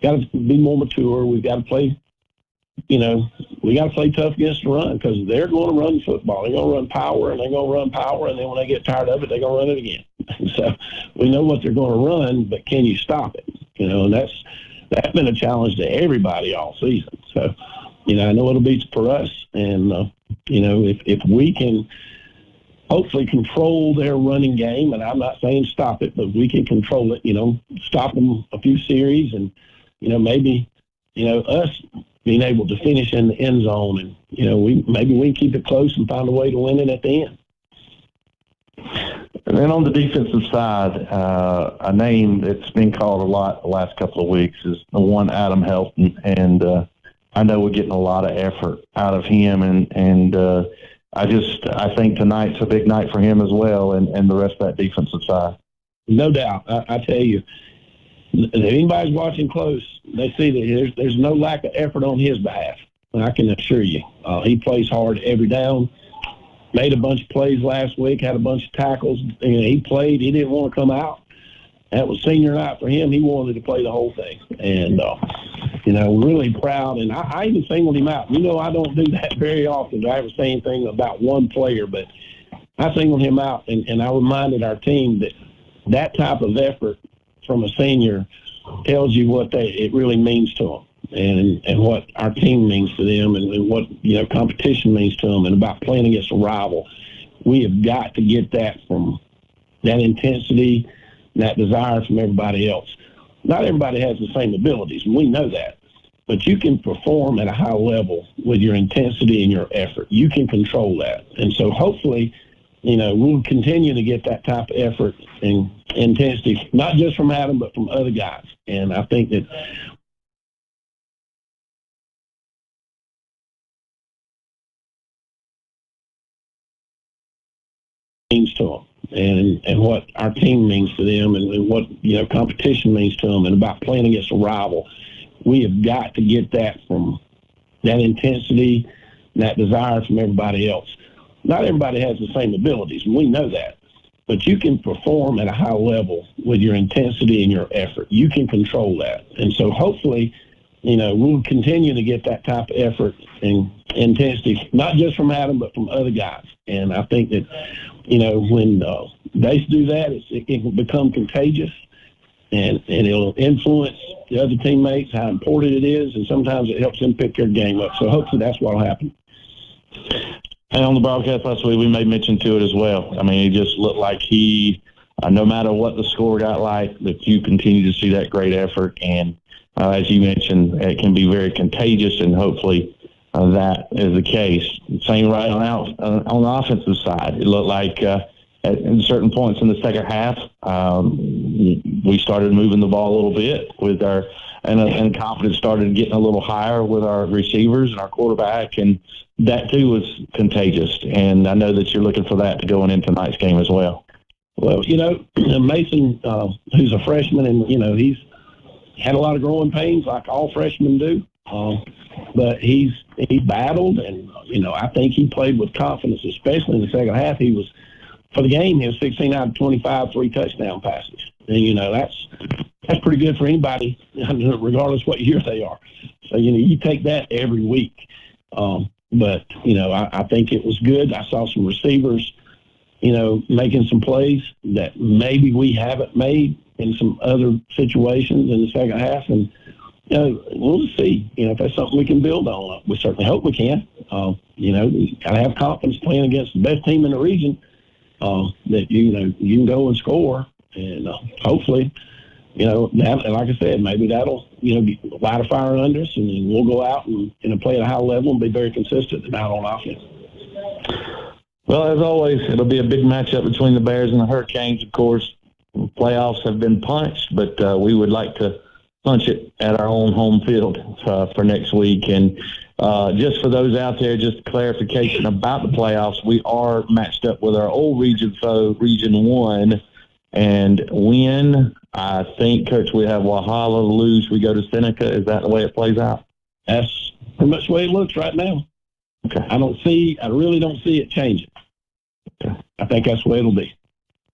Speaker 5: Got to be more mature. We've got to play. We got to play tough against the run, because they're going to run football. They're going to run power, and they're going to run power, and then when they get tired of it, they're going to run it again. So we know what they're going to run, but can you stop it? And that's been a challenge to everybody all season. So, I know it'll be for us, and if we can hopefully control their running game, and I'm not saying stop it, but we can control it. Stop them a few series, and maybe us being able to finish in the end zone, and we can keep it close and find a way to win it at the end.
Speaker 17: And then on the defensive side, a name that's been called a lot the last couple of weeks is the one Adam Helton, and I know we're getting a lot of effort out of him, and I think tonight's a big night for him as well, and the rest of that defensive side.
Speaker 5: No doubt. I tell you, if anybody's watching close, they see that there's no lack of effort on his behalf. I can assure you. He plays hard every down. Made a bunch of plays last week, had a bunch of tackles. He played. He didn't want to come out. That was senior night for him. He wanted to play the whole thing. And, really proud. And I even singled him out. I don't do that very often. Do I ever say anything about one player? But I singled him out, and I reminded our team that type of effort from a senior tells you what it really means to them, and what our team means to them, and what competition means to them, and about playing against a rival. We have got to get that from that intensity, and that desire from everybody else. Not everybody has the same abilities, and we know that, but you can perform at a high level with your intensity and your effort. You can control that, and so hopefully we'll continue to get that type of effort and intensity, not just from Adam, but from other guys. And I think that means to them, and what our team means to them, and what competition means to them, and about playing against a rival. We have got to get that from that intensity and that desire from everybody else. Not everybody has the same abilities, and we know that, but you can perform at a high level with your intensity and your effort. You can control that. And so hopefully, we'll continue to get that type of effort and intensity, not just from Adam, but from other guys. And I think that, when they do that, it can become contagious, and it'll influence the other teammates, how important it is, and sometimes it helps them pick their game up. So hopefully that's what will happen.
Speaker 17: And on the broadcast last week, we made mention to it as well. I mean, it just looked like he, no matter what the score got like, that you continue to see that great effort. And as you mentioned, it can be very contagious, and hopefully that is the case. Same right on the offensive side. It looked like at certain points in the second half, we started moving the ball a little bit with our and confidence started getting a little higher with our receivers and our quarterback, and that too was contagious. And I know that you're looking for that going into tonight's game as well.
Speaker 5: Well, Mason, who's a freshman, and he's had a lot of growing pains like all freshmen do, but he battled, and I think he played with confidence, especially in the second half. For the game, he was 16 out of 25, 3 touchdown passes. And, that's pretty good for anybody, regardless what year they are. So, you take that every week. But, I think it was good. I saw some receivers, making some plays that maybe we haven't made in some other situations in the second half. And, we'll just see, if that's something we can build on. We certainly hope we can. You got to have confidence playing against the best team in the region. That you can go and score, and hopefully, that, like I said, maybe that'll light a fire under us, and then we'll go out and play at a high level and be very consistent out on offense.
Speaker 17: Well, as always, it'll be a big matchup between the Bears and the Hurricanes. Of course, playoffs have been punched, but we would like to punch it at our own home field for next week. And just for those out there, just clarification about the playoffs, we are matched up with our old region foe, Region 1, and win. I think, Coach, we have Walhalla, lose, we go to Seneca. Is that the way it plays out?
Speaker 5: That's pretty much the way it looks right now.
Speaker 17: Okay.
Speaker 5: I really don't see it changing.
Speaker 17: Okay.
Speaker 5: I think that's the way it'll be.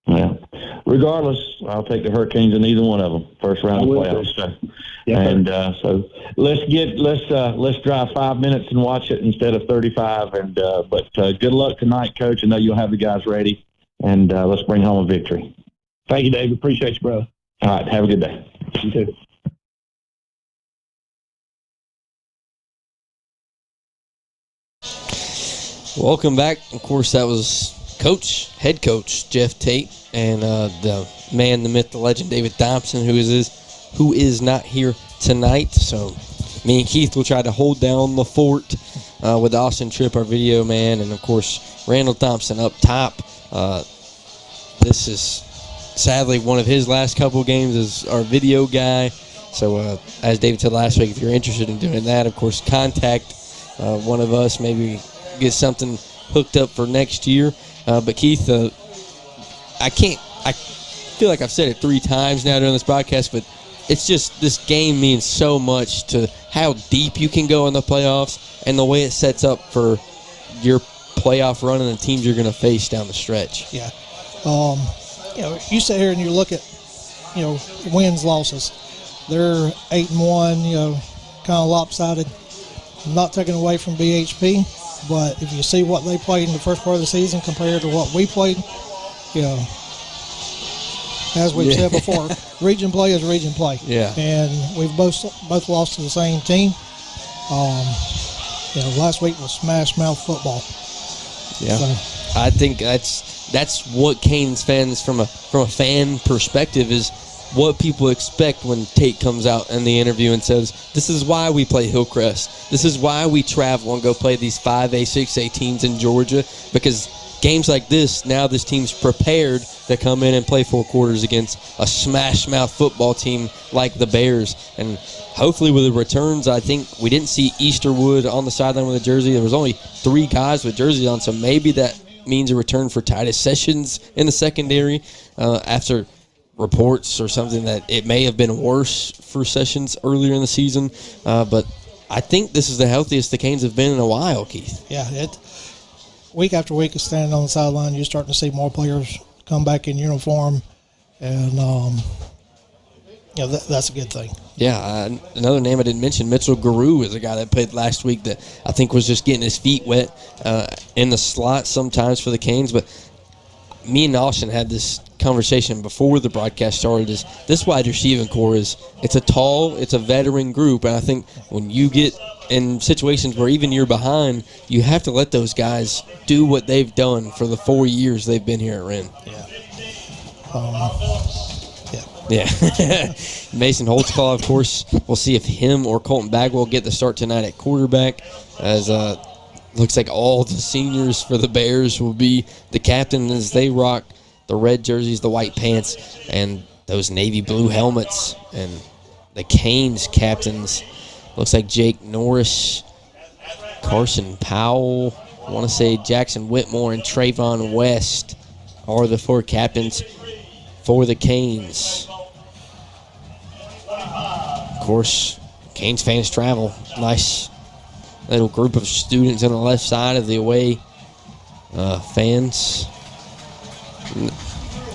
Speaker 17: Yeah. Regardless, I'll take the Hurricanes in either one of them. First round of playoffs. So. Yeah, and so let's drive 5 minutes and watch it instead of 35. And but good luck tonight, Coach. I know you'll have the guys ready, and let's bring home a victory.
Speaker 5: Thank you, David. Appreciate you, brother.
Speaker 17: All right. Have a good day.
Speaker 5: You too.
Speaker 15: Welcome back. Of course, that was head coach Jeff Tate, and the man, the myth, the legend, David Thompson, who is not here tonight. So me and Keith will try to hold down the fort with Austin Tripp, our video man, and of course Randall Thompson up top. This is sadly one of his last couple games as our video guy. So as David said last week, if you're interested in doing that, of course, contact one of us. Maybe get something hooked up for next year. But Keith, I feel like I've said it 3 times now during this broadcast, but it's just this game means so much to how deep you can go in the playoffs and the way it sets up for your playoff run and the teams you're going to face down the stretch.
Speaker 16: Yeah. You sit here and you look at, wins, losses. They're 8-1, kind of lopsided. I'm not taking away from BHP, but if you see what they played in the first part of the season compared to what we played, as we've said before, region play is region play.
Speaker 15: Yeah.
Speaker 16: And we've both lost to the same team. Last week was smash mouth football.
Speaker 15: Yeah. So, I think that's what Canes fans from a fan perspective is what people expect when Tate comes out in the interview and says, this is why we play Hillcrest. This is why we travel and go play these 5A, 6A teams in Georgia, because games like this, now this team's prepared to come in and play 4 quarters against a smash-mouth football team like the Bears. And hopefully with the returns, I think we didn't see Easterwood on the sideline with a jersey. There was only 3 guys with jerseys on, so maybe that means a return for Titus Sessions in the secondary after reports or something that it may have been worse for Sessions earlier in the season. But I think this is the healthiest the Canes have been in a while, Keith.
Speaker 16: Yeah, week after week of standing on the sideline, you're starting to see more players come back in uniform, and that's a good thing.
Speaker 15: Yeah, another name I didn't mention, Mitchell Guru, is a guy that played last week that I think was just getting his feet wet in the slot sometimes for the Canes. But me and Austin had this conversation before the broadcast started. Is this wide receiving core it's a veteran group, and I think when you get in situations where even you're behind, you have to let those guys do what they've done for the 4 years they've been here at Wren. Yeah. Mason Holtzclaw, of course. We'll see if him or Colton Bagwell get the start tonight at quarterback, as looks like all the seniors for the Bears will be the captain as they rock the red jerseys, the white pants, and those navy blue helmets. And the Canes captains, looks like Jake Norris, Carson Powell, I want to say Jackson Whitmore, and Trayvon West are the 4 captains for the Canes. Of course, Canes fans travel. Nice little group of students on the left side of the away fans.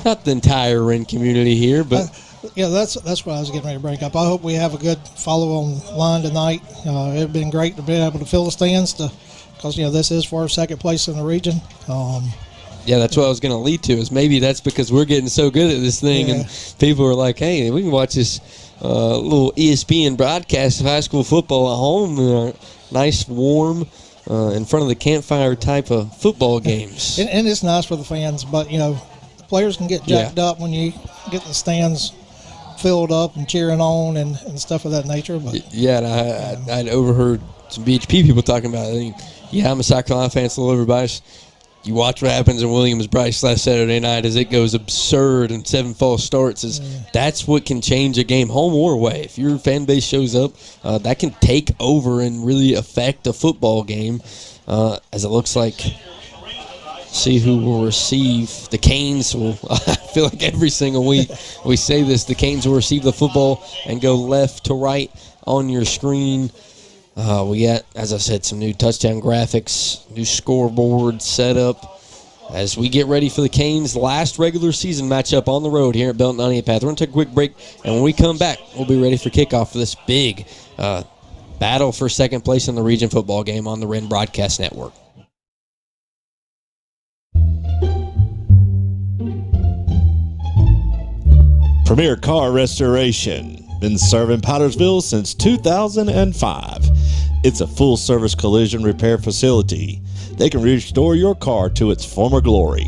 Speaker 15: Not the entire Wren community here, but
Speaker 16: that's what I was getting ready to bring up. I hope we have a good follow-on line tonight. It's been great to be able to fill the stands because this is for our second place in the region.
Speaker 15: Yeah, that's what I was going to lead to, is maybe that's because we're getting so good at this thing, and people are like, hey, we can watch this little ESPN broadcast of high school football at home, nice, warm, in front of the campfire type of football games.
Speaker 16: And it's nice for the fans, but, the players can get jacked up when you get the stands filled up and cheering on and stuff of that nature. But
Speaker 15: yeah, and I'd overheard some BHP people talking about it. I'm a South Carolina fan, so everybody's. You watch what happens in Williams-Brice last Saturday night as it goes absurd and 7 false starts. That's what can change a game, home or away. If your fan base shows up, that can take over and really affect a football game, as it looks like. See who will receive. The Canes will, I feel like every single week we say this, the Canes will receive the football and go left to right on your screen. We got, as I said, some new touchdown graphics, new scoreboard setup as we get ready for the Canes' last regular season matchup on the road here at Belton Honea Path. We're going to take a quick break, and when we come back, we'll be ready for kickoff for this big battle for second place in the region football game on the Wren Broadcast Network.
Speaker 10: Premier Car Restoration. Been serving Pottersville since 2005. It's a full-service collision repair facility. They can restore your car to its former glory,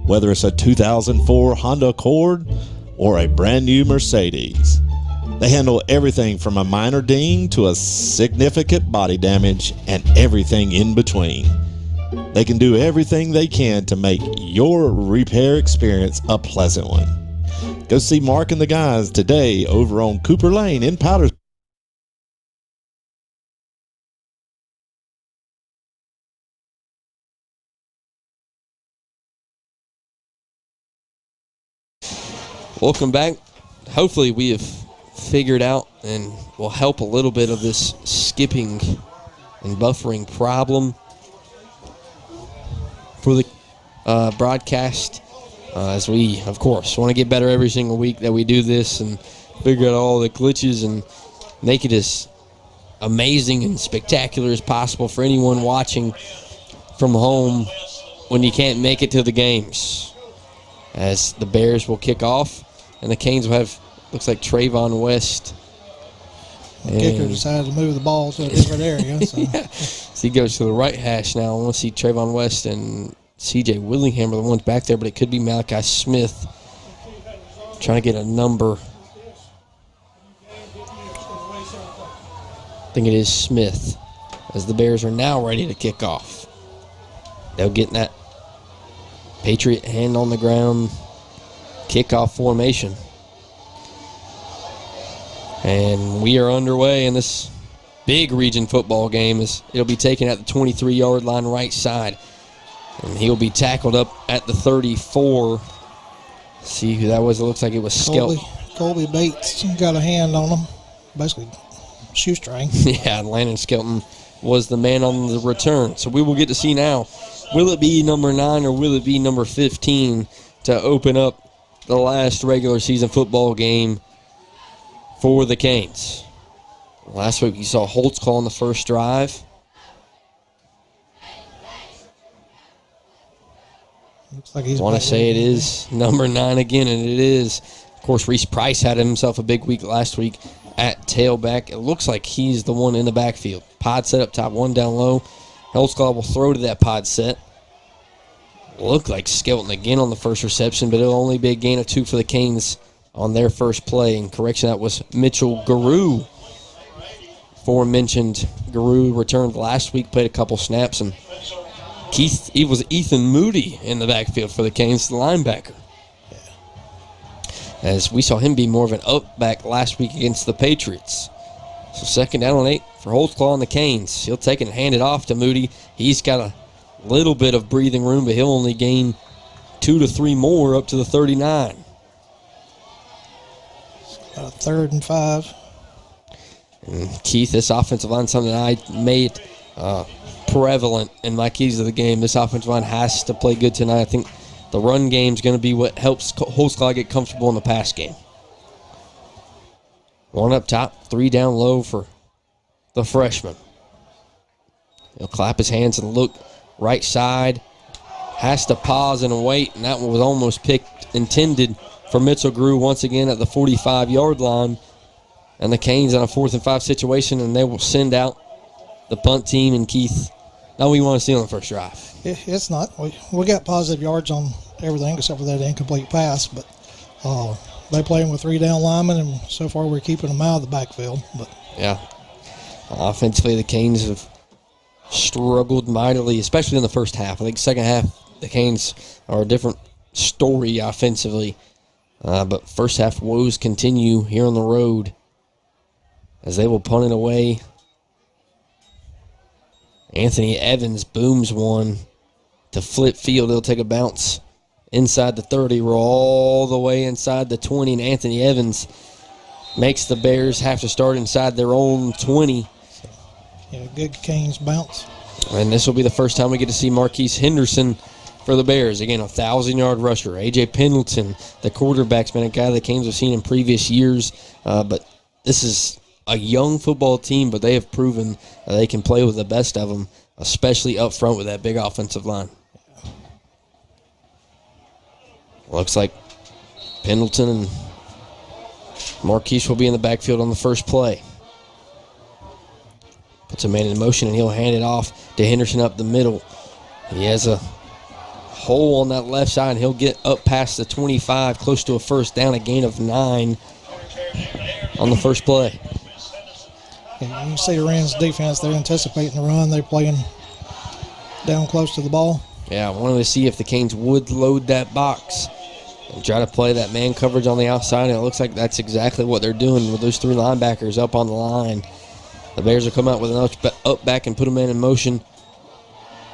Speaker 10: whether it's a 2004 Honda Accord or a brand new Mercedes. They handle everything from a minor ding to a significant body damage and everything in between. They can do everything they can to make your repair experience a pleasant one. Go see Mark and the guys today over on Cooper Lane in Powders.
Speaker 15: Welcome back. Hopefully we have figured out and will help a little bit of this skipping and buffering problem for the broadcast. As we, of course, want to get better every single week that we do this and figure out all the glitches and make it as amazing and spectacular as possible for anyone watching from home when you can't make it to the games. As the Bears will kick off, and the Canes will have, looks like Trayvon West.
Speaker 16: The kicker decided to move the ball to a different area. So.
Speaker 15: Yeah. So he goes to the right hash now. I want to see Trayvon West and C.J. Willingham are the ones back there, but it could be Malachi Smith trying to get a number. I think it is Smith, as the Bears are now ready to kick off. They'll get in that Patriot hand on the ground kickoff formation. And we are underway in this big region football game. It'll be taken at the 23-yard line right side. And he'll be tackled up at the 34. See who that was. It looks like it was Skelton.
Speaker 16: Colby Bates got a hand on him. Basically, shoestring.
Speaker 15: Yeah, Landon Skelton was the man on the return. So we will get to see now, will it be number 9 or will it be number 15 to open up the last regular season football game for the Canes. Last week you saw Holtz call on the first drive.
Speaker 16: Looks like he's.
Speaker 15: I want to say it is number 9 again, and it is. Of course, Reese Price had himself a big week last week at tailback. It looks like he's the one in the backfield. Pod set up top, 1 down low. Holtzclaw will throw to that pod set. Looked like Skelton again on the first reception, but it'll only be a gain of 2 for the Canes on their first play. And correction, that was Mitchell Guru. Aforementioned Guru returned last week, played a couple snaps, and it was Ethan Moody in the backfield for the Canes, the linebacker. As we saw him be more of an up back last week against the Patriots. So 2nd down and 8 for Holtzclaw and the Canes. He'll take it and hand it off to Moody. He's got a little bit of breathing room, but he'll only gain 2 to 3 more up to the 39.
Speaker 16: 3rd and 5.
Speaker 15: And Keith, this offensive line, something I made prevalent in my keys of the game. This offensive line has to play good tonight. I think the run game is going to be what helps Holtzclaw get comfortable in the pass game. 1 up top, 3 down low for the freshman. He'll clap his hands and look right side. Has to pause and wait, and that one was almost intended for Mitchell Grew once again at the 45-yard line. And the Canes on a 4th and 5 situation, and they will send out the punt team. And Keith, now we want to see on the first drive.
Speaker 16: It's not. We got positive yards on everything except for that incomplete pass, but they playing with 3 down linemen, and so far we're keeping them out of the backfield. But
Speaker 15: yeah, offensively the Canes have struggled mightily, especially in the first half. I think second half the Canes are a different story offensively, but first half woes continue here on the road as they will punt it away. Anthony Evans booms one to flip field. He'll take a bounce inside the 30, roll all the way inside the 20, and Anthony Evans makes the Bears have to start inside their own 20.
Speaker 16: Yeah, good Canes bounce.
Speaker 15: And this will be the first time we get to see Marquise Henderson for the Bears. Again, a 1,000-yard rusher. A.J. Pendleton, the quarterback's been a guy the Canes have seen in previous years, but this is a young football team, but they have proven that they can play with the best of them, especially up front with that big offensive line. Looks like Pendleton and Marquise will be in the backfield on the first play. Puts a man in motion, and he'll hand it off to Henderson up the middle. He has a hole on that left side, and he'll get up past the 25, close to a first down, a gain of 9 on the first play.
Speaker 16: And you see the Wren's defense, they're anticipating the run. They're playing down close to the ball.
Speaker 15: Yeah, I wanted to see if the Canes would load that box and try to play that man coverage on the outside, and it looks like that's exactly what they're doing with those 3 linebackers up on the line. The Bears will come out with an up back and put a man in motion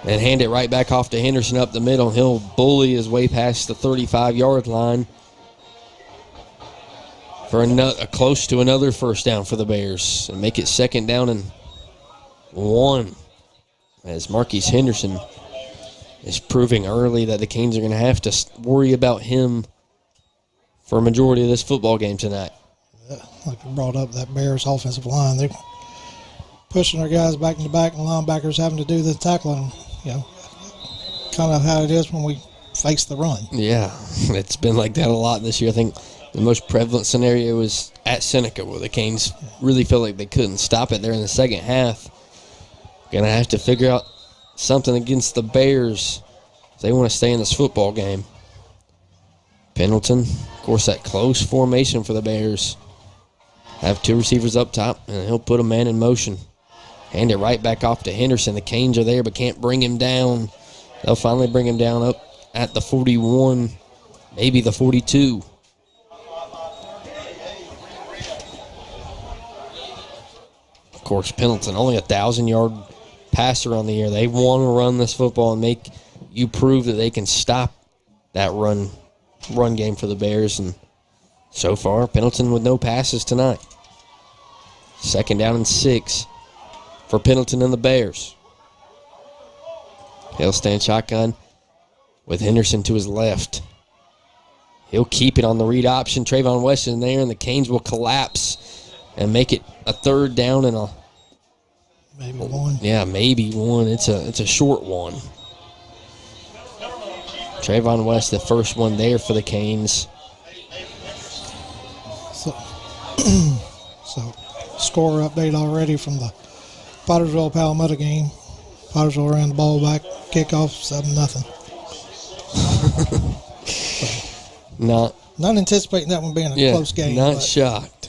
Speaker 15: and hand it right back off to Henderson up the middle. He'll bully his way past the 35-yard line for close to another first down for the Bears and make it 2nd down and 1 as Marquise Henderson is proving early that the Canes are going to have to worry about him for a majority of this football game tonight.
Speaker 16: Like we brought up, that Bears offensive line, they're pushing their guys back in the back, and linebackers having to do the tackling. You know, kind of how it is when we face the run.
Speaker 15: Yeah, it's been like that a lot this year. I think the most prevalent scenario was at Seneca, where the Canes really felt like they couldn't stop it there in the second half. Going to have to figure out something against the Bears if they want to stay in this football game. Pendleton, of course, that close formation for the Bears. Have 2 receivers up top, and he'll put a man in motion. Hand it right back off to Henderson. The Canes are there but can't bring him down. They'll finally bring him down up at the 41, maybe the 42. Of course, Pendleton, only a 1,000-yard passer on the year. They want to run this football and make you prove that they can stop that run game for the Bears. And so far, Pendleton with no passes tonight. 2nd down and 6 for Pendleton and the Bears. He'll stand shotgun with Henderson to his left. He'll keep it on the read option. Trayvon West in there, and the Canes will collapse and make it a 3rd down and
Speaker 16: maybe one.
Speaker 15: Yeah, maybe one. It's a short one. Trayvon West, the first one there for the Canes.
Speaker 16: So, score update already from the Pottersville-Palmetto game. Pottersville ran the ball back, kickoff, 7-0.
Speaker 15: Not
Speaker 16: anticipating that one being a close game.
Speaker 15: Not shocked.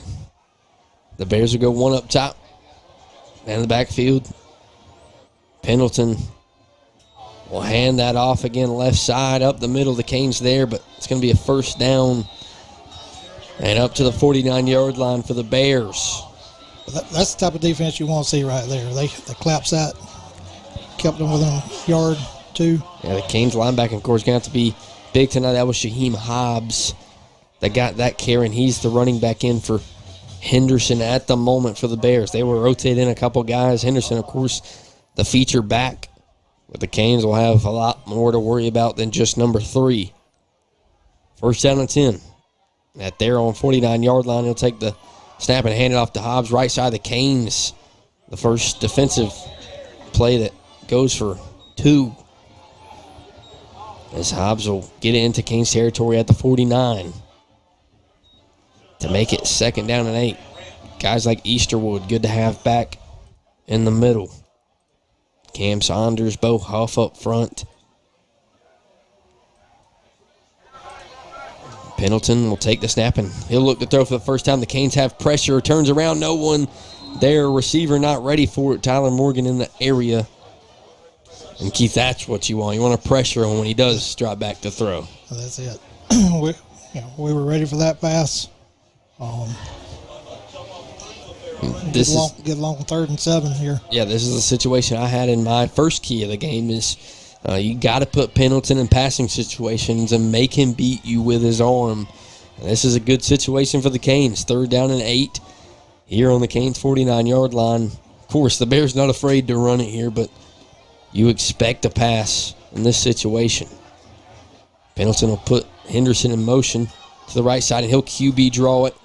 Speaker 15: The Bears will go one up top and in the backfield. Pendleton will hand that off again, left side, up the middle. The Canes there, but it's going to be a 1st down and up to the 49-yard line for the Bears.
Speaker 16: That's the type of defense you want to see right there. They collapsed that, kept them within a yard, 2.
Speaker 15: Yeah, the Canes linebacker, of course, going to have to be big tonight. That was Shaheem Hobbs that got that carry, and he's the running back in for Henderson at the moment for the Bears. They were rotating a couple guys. Henderson, of course, the feature back. But the Canes will have a lot more to worry about than just number 3. 1st down and 10. At their own 49-yard line, he'll take the snap and hand it off to Hobbs. Right side of the Canes. The first defensive play that goes for 2. As Hobbs will get it into Canes territory at the 49 to make it 2nd down and 8. Guys like Easterwood, good to have back in the middle. Cam Saunders, Bo Huff up front. Pendleton will take the snap and he'll look to throw for the first time. The Canes have pressure, turns around, no one there. Receiver not ready for it. Tyler Morgan in the area. And Keith, that's what you want. You want to pressure him when he does drop back to throw.
Speaker 16: That's it. We were ready for that pass. Get along 3rd and 7 here.
Speaker 15: Yeah, this is the situation I had in my first key of the game is you got to put Pendleton in passing situations and make him beat you with his arm. And this is a good situation for the Canes. 3rd down and 8 here on the Canes 49-yard line. Of course, the Bears not afraid to run it here, but you expect a pass in this situation. Pendleton will put Henderson in motion to the right side, and he'll QB draw it.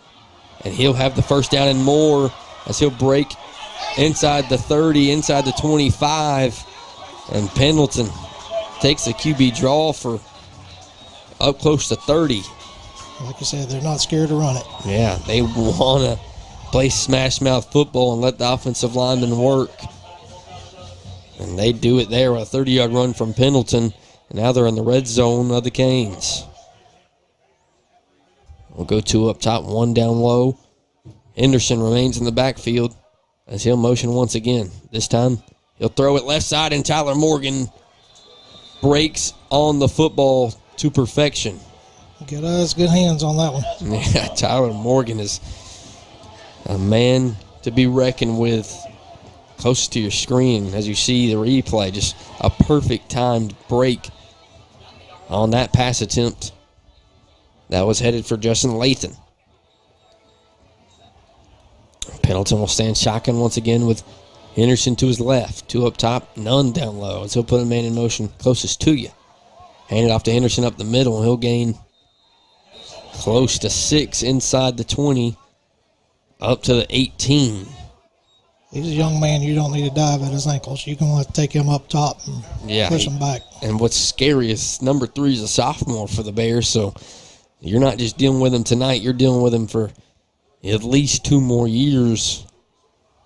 Speaker 15: And he'll have the 1st down and more as he'll break inside the 30, inside the 25. And Pendleton takes the QB draw for up close to 30.
Speaker 16: Like you said, they're not scared to run it.
Speaker 15: Yeah, they want to play smash mouth football and let the offensive linemen work. And they do it there with a 30-yard run from Pendleton. And now they're in the red zone of the Canes. We'll go 2 up top, 1 down low. Henderson remains in the backfield as he'll motion once again. This time he'll throw it left side, and Tyler Morgan breaks on the football to perfection.
Speaker 16: Good eyes, good hands on that one.
Speaker 15: Yeah, Tyler Morgan is a man to be reckoned with. Close to your screen as you see the replay. Just a perfect timed break on that pass attempt. That was headed for Justin Lathan. Pendleton will stand shotgun once again with Henderson to his left. 2 up top, none down low. As he'll put a man in motion closest to you. Hand it off to Henderson up the middle. He'll gain close to 6 inside the 20. Up to the 18.
Speaker 16: He's a young man. You don't need to dive at his ankles. You can want to take him up top and push him back.
Speaker 15: And what's scary is number 3 is a sophomore for the Bears, so you're not just dealing with him tonight. You're dealing with him for at least 2 more years.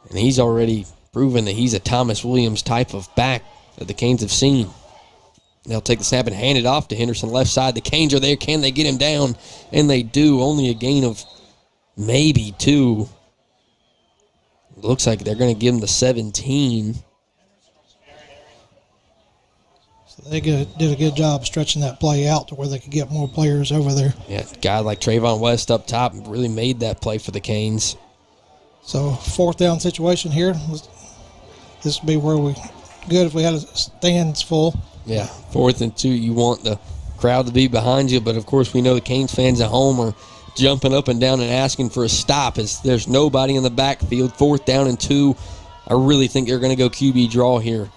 Speaker 15: And he's already proven that he's a Thomas Williams type of back that the Canes have seen. They'll take the snap and hand it off to Henderson left side. The Canes are there. Can they get him down? And they do. Only a gain of maybe 2. Looks like they're going to give him the 17.
Speaker 16: So they did a good job stretching that play out to where they could get more players over there.
Speaker 15: Yeah, a guy like Trayvon West up top really made that play for the Canes.
Speaker 16: So 4th down situation here. This would be where we good if we had a stands full.
Speaker 15: Yeah, 4th and 2. You want the crowd to be behind you, but of course we know the Canes fans at home are jumping up and down and asking for a stop as there's nobody in the backfield. 4th down and 2. I really think they're going to go QB draw here.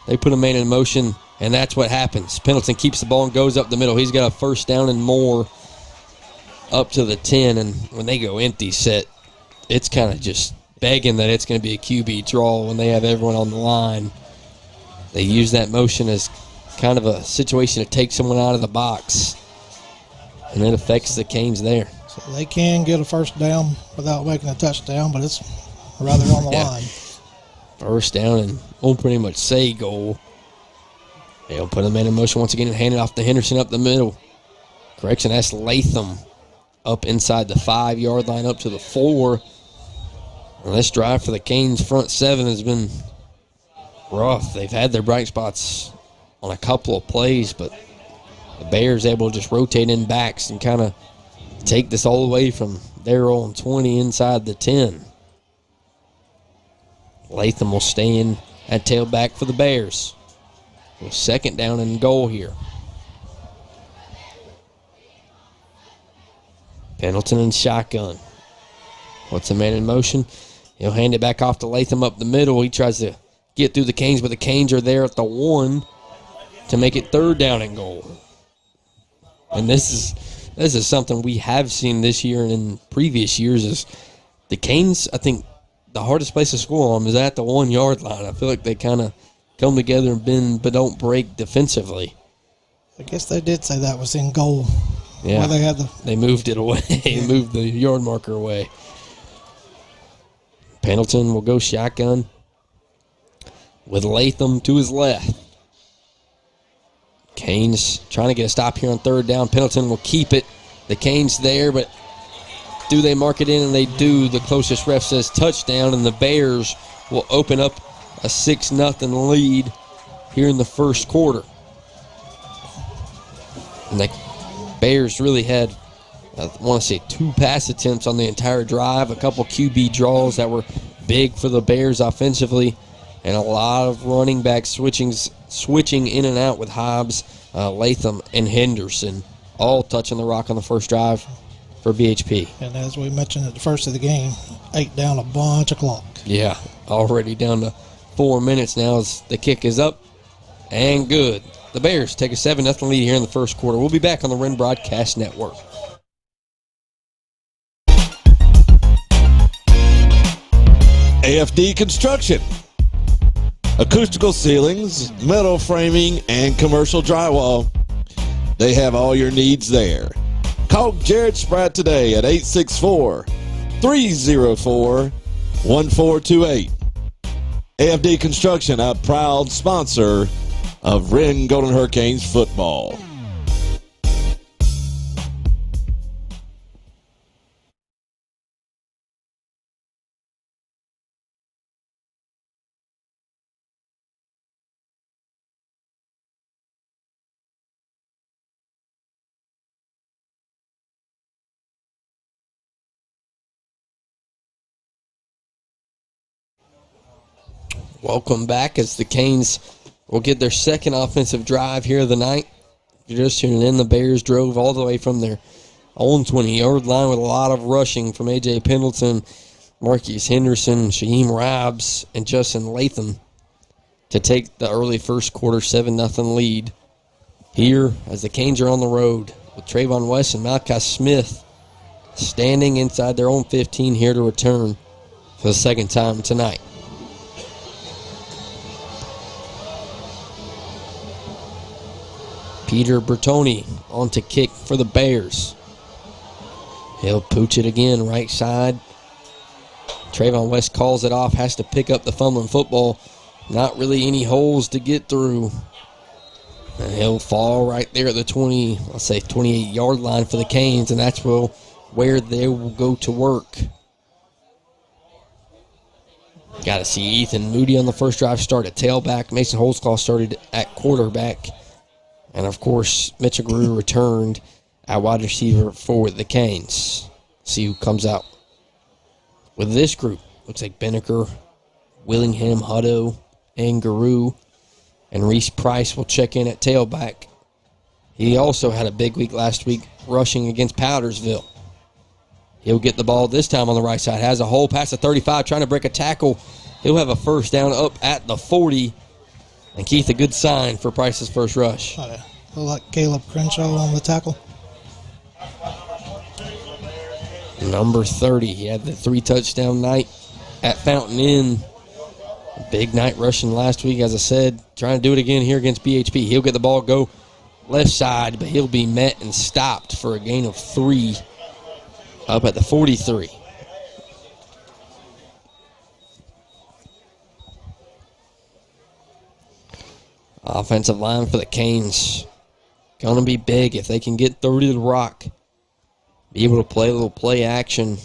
Speaker 15: They put a man in motion, and that's what happens. Pendleton keeps the ball and goes up the middle. He's got a 1st down and more up to the 10, and when they go empty set, it's kind of just begging that it's going to be a QB draw when they have everyone on the line. They use that motion as kind of a situation to take someone out of the box, and it affects the Canes there.
Speaker 16: So they can get a first down without making a touchdown, but it's rather on the line.
Speaker 15: First down, and we'll pretty much say goal. They'll put a man in motion once again and hand it off to Henderson up the middle. Correction, that's Latham up inside the 5-yard line up to the 4. And this drive for the Canes front 7 has been rough. They've had their bright spots on a couple of plays, but the Bears able to just rotate in backs and kind of take this all the way from their own 20 inside the 10. Latham will stay in at tailback for the Bears. With second down and goal here. Pendleton in shotgun. Puts the man in motion. He'll hand it back off to Latham up the middle. He tries to get through the Canes, but the Canes are there at the 1 to make it third down and goal. And this is something we have seen this year and in previous years is the Canes, I think, the hardest place to score on them is at the 1-yard line. I feel like they kind of come together and bend but don't break defensively.
Speaker 16: I guess they did say that was in goal.
Speaker 15: Yeah,
Speaker 16: where
Speaker 15: they moved it away.
Speaker 16: Yeah.
Speaker 15: Moved the yard marker away. Pendleton will go shotgun with Latham to his left. Canes trying to get a stop here on third down. Pendleton will keep it. The Canes there, but do they mark it in? And they do. The closest ref says touchdown, and the Bears will open up a 6-0 lead here in the first quarter. And the Bears really had, I want to say, 2 pass attempts on the entire drive, a couple QB draws that were big for the Bears offensively, and a lot of running back switching in and out with Hobbs, Latham, and Henderson, all touching the rock on the first drive for BHP.
Speaker 16: And as we mentioned at the first of the game, 8 down a bunch of clock.
Speaker 15: Yeah, already down to 4 minutes now as the kick is up and good. The Bears take a 7-0 lead here in the first quarter. We'll be back on the Wren Broadcast Network.
Speaker 10: AFD Construction. Acoustical ceilings, metal framing, and commercial drywall. They have all your needs there. Call Jared Spratt today at 864-304-1428. AFD Construction, a proud sponsor of Wren Golden Hurricanes football.
Speaker 15: Welcome back as the Canes will get their second offensive drive here of the night. If you're just tuning in, the Bears drove all the way from their own 20-yard line with a lot of rushing from A.J. Pendleton, Marcus Henderson, Shaheem Rabs, and Justin Latham to take the early first quarter 7-0 lead here as the Canes are on the road with Trayvon West and Malachi Smith standing inside their own 15 here to return for the second time tonight. Peter Bertoni on to kick for the Bears. He'll pooch it again, right side. Trayvon West calls it off, has to pick up the fumbling football. Not really any holes to get through. And he'll fall right there at the 28-yard line for the Canes, and that's where they will go to work. Got to see Ethan Moody on the first drive start at tailback. Mason Holtzclaw started at quarterback. And, of course, Mitchell Grew returned at wide receiver for the Canes. See who comes out with this group. Looks like Benneker, Willingham, Hutto, and Guru. And Reese Price will check in at tailback. He also had a big week last week rushing against Powdersville. He'll get the ball this time on the right side. Has a hole past the 35, trying to break a tackle. He'll have a first down up at the 40. And Keith, a good sign for Price's first rush.
Speaker 16: Like Caleb Crenshaw on the tackle.
Speaker 15: Number 30. He had the 3-touchdown night at Fountain Inn. Big night rushing last week, as I said. Trying to do it again here against BHP. He'll get the ball, go left side, but he'll be met and stopped for a gain of 3 up at the 43. Offensive line for the Canes. Going to be big if they can get through to the rock. Be able to play a little play action.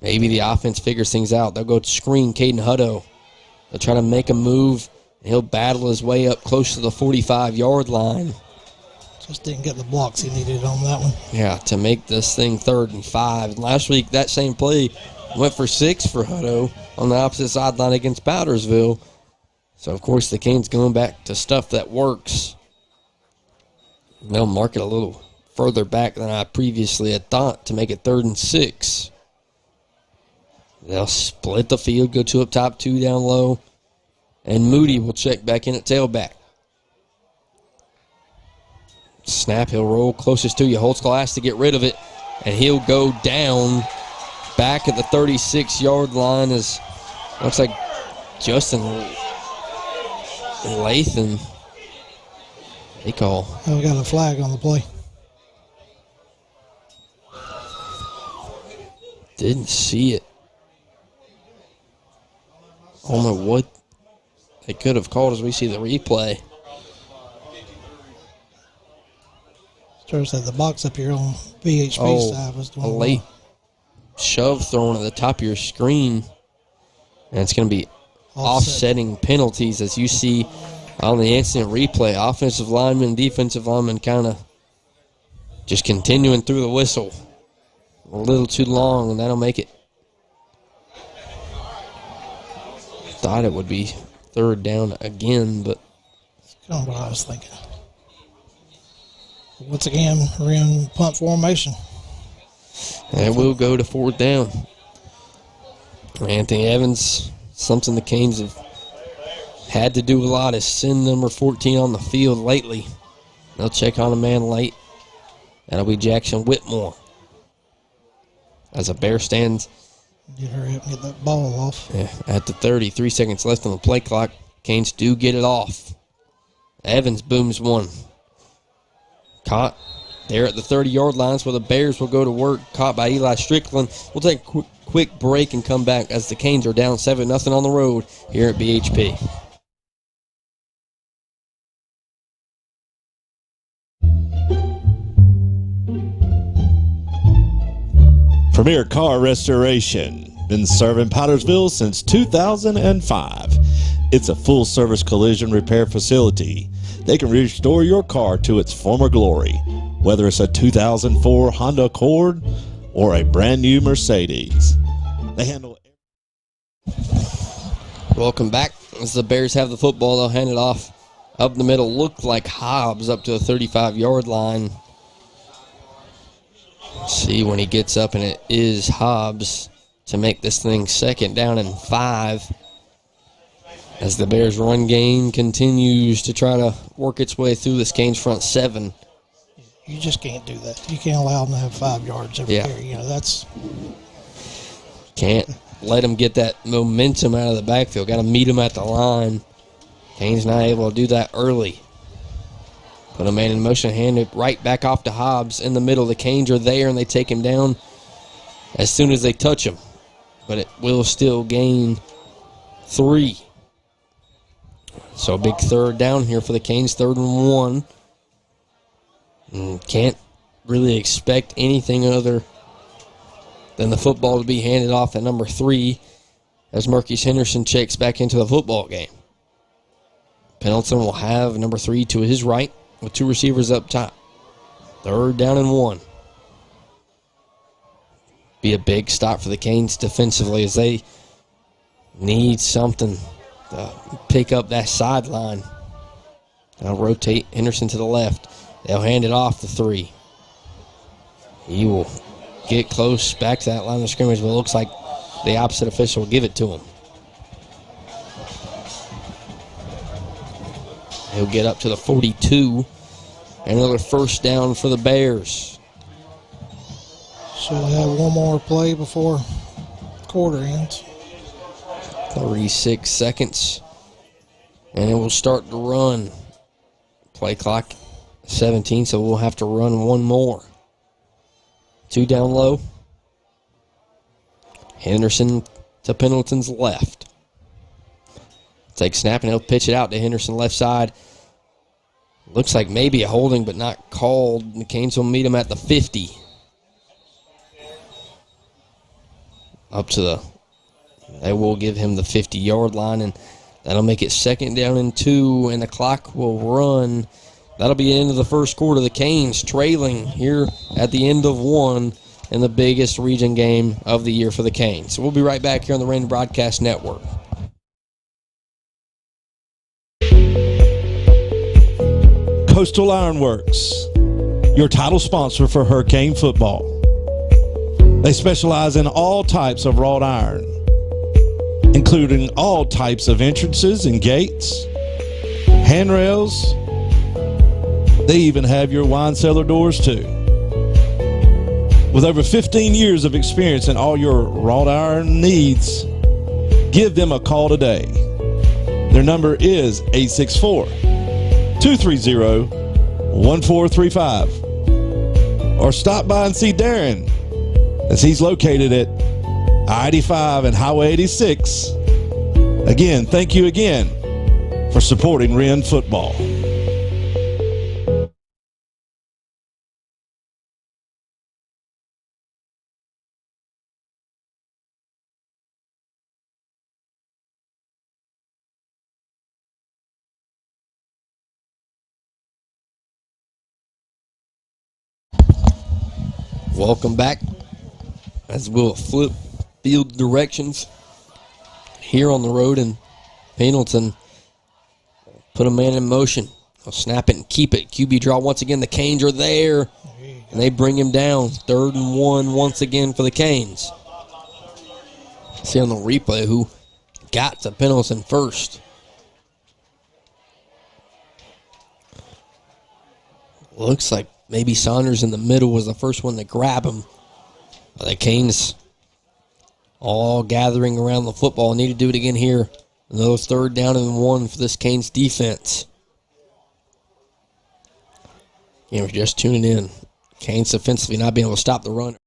Speaker 15: Maybe the offense figures things out. They'll go to screen Caden Hutto. They'll try to make a move. He'll battle his way up close to the 45-yard line.
Speaker 16: Just didn't get the blocks he needed on that one.
Speaker 15: Yeah, to make this thing 3rd and 5. Last week, that same play went for 6 for Hutto on the opposite sideline against Powdersville. So, of course, the Canes going back to stuff that works. They'll mark it a little further back than I previously had thought to make it 3rd and 6. They'll split the field, go 2 up top, 2 down low. And Moody will check back in at tailback. Snap, he'll roll closest to you. Holtzclaw has to get rid of it. And he'll go down back at the 36-yard line as looks like Justin Lathan. They call.
Speaker 16: Oh, we got a flag on the play.
Speaker 15: Didn't see it. I don't know what they could have called as we see the replay.
Speaker 16: Shows that the box up here on BHP side was doing
Speaker 15: a late shove thrown at the top of your screen. And it's going to be offsetting penalties as you see on the instant replay. Offensive lineman, defensive lineman kind of just continuing through the whistle. A little too long, and that'll make it. Thought it would be 3rd down again, but
Speaker 16: that's kind of what I was thinking. Once again, we're in punt formation.
Speaker 15: And we'll go to 4th down. Anthony Evans, something the Canes have had to do a lot, is send number 14 on the field lately. They'll check on a man late. That'll be Jackson Whitmore. As a Bear stands.
Speaker 16: You hurry up and get that ball off.
Speaker 15: Yeah, at the 30, 3 seconds left on the play clock. Canes do get it off. Evans booms one. Caught there at the 30-yard lines where the Bears will go to work. Caught by Eli Strickland. We'll take a quick break and come back as the Canes are down 7-0 on the road here at BHP.
Speaker 10: Premier Car Restoration. Been serving Pottersville since 2005. It's a full-service collision repair facility. They can restore your car to its former glory, whether it's a 2004 Honda Accord or a brand new Mercedes. They handle.
Speaker 15: Welcome back. As the Bears have the football, they'll hand it off up the middle. Looked like Hobbs up to the 35-yard line. See when he gets up, and it is Hobbs to make this thing 2nd down and 5. As the Bears' run game continues to try to work its way through this Canes front 7.
Speaker 16: You just can't do that. You can't allow them to have 5 yards every carry. You know, that's...
Speaker 15: Can't let them get that momentum out of the backfield. Got to meet them at the line. Canes not able to do that early. Put a man in motion, hand it right back off to Hobbs in the middle. The Canes are there, and they take him down as soon as they touch him. But it will still gain 3. So a big 3rd down here for the Canes, 3rd and 1. And can't really expect anything other than the football to be handed off at number 3 as Marquise Henderson checks back into the football game. Pendleton will have number 3 to his right with 2 receivers up top. 3rd down and 1. Be a big stop for the Canes defensively as they need something to pick up that sideline. They'll rotate Henderson to the left. They'll hand it off to 3. He will get close back to that line of scrimmage, but it looks like the opposite official will give it to him. He'll get up to the 42. Another 1st down for the Bears.
Speaker 16: So they have one more play before quarter ends.
Speaker 15: 36 seconds. And it will start to run. Play clock 17, so we'll have to run one more. 2 down low. Henderson to Pendleton's left. Take snap and he'll pitch it out to Henderson left side. Looks like maybe a holding, but not called. The Canes will meet him at the 50. They will give him the 50-yard line, and that'll make it 2nd down and 2, and the clock will run. That'll be the end of the first quarter. The Canes trailing here at the end of 1 in the biggest region game of the year for the Canes. So we'll be right back here on the Wren Broadcast Network.
Speaker 10: Coastal Ironworks, your title sponsor for Hurricane Football. They specialize in all types of wrought iron, including all types of entrances and gates, handrails. They even have your wine cellar doors too. With over 15 years of experience in all your wrought iron needs, give them a call today. Their number is 864-230-1435. Or stop by and see Darren, as he's located at I-85 and Highway 86. Again, thank you again for supporting Wren Football.
Speaker 15: Welcome back as we'll flip field directions here on the road, and Pendleton put a man in motion. He'll snap it and keep it. QB draw once again. The Canes are there, and they bring him down. 3rd and 1 once again for the Canes. See on the replay who got to Pendleton first. Looks like maybe Saunders in the middle was the first one to grab him. The Canes all gathering around the football. Need to do it again here. Another 3rd down and 1 for this Canes defense. And we're just tuning in. Canes offensively not being able to stop the run.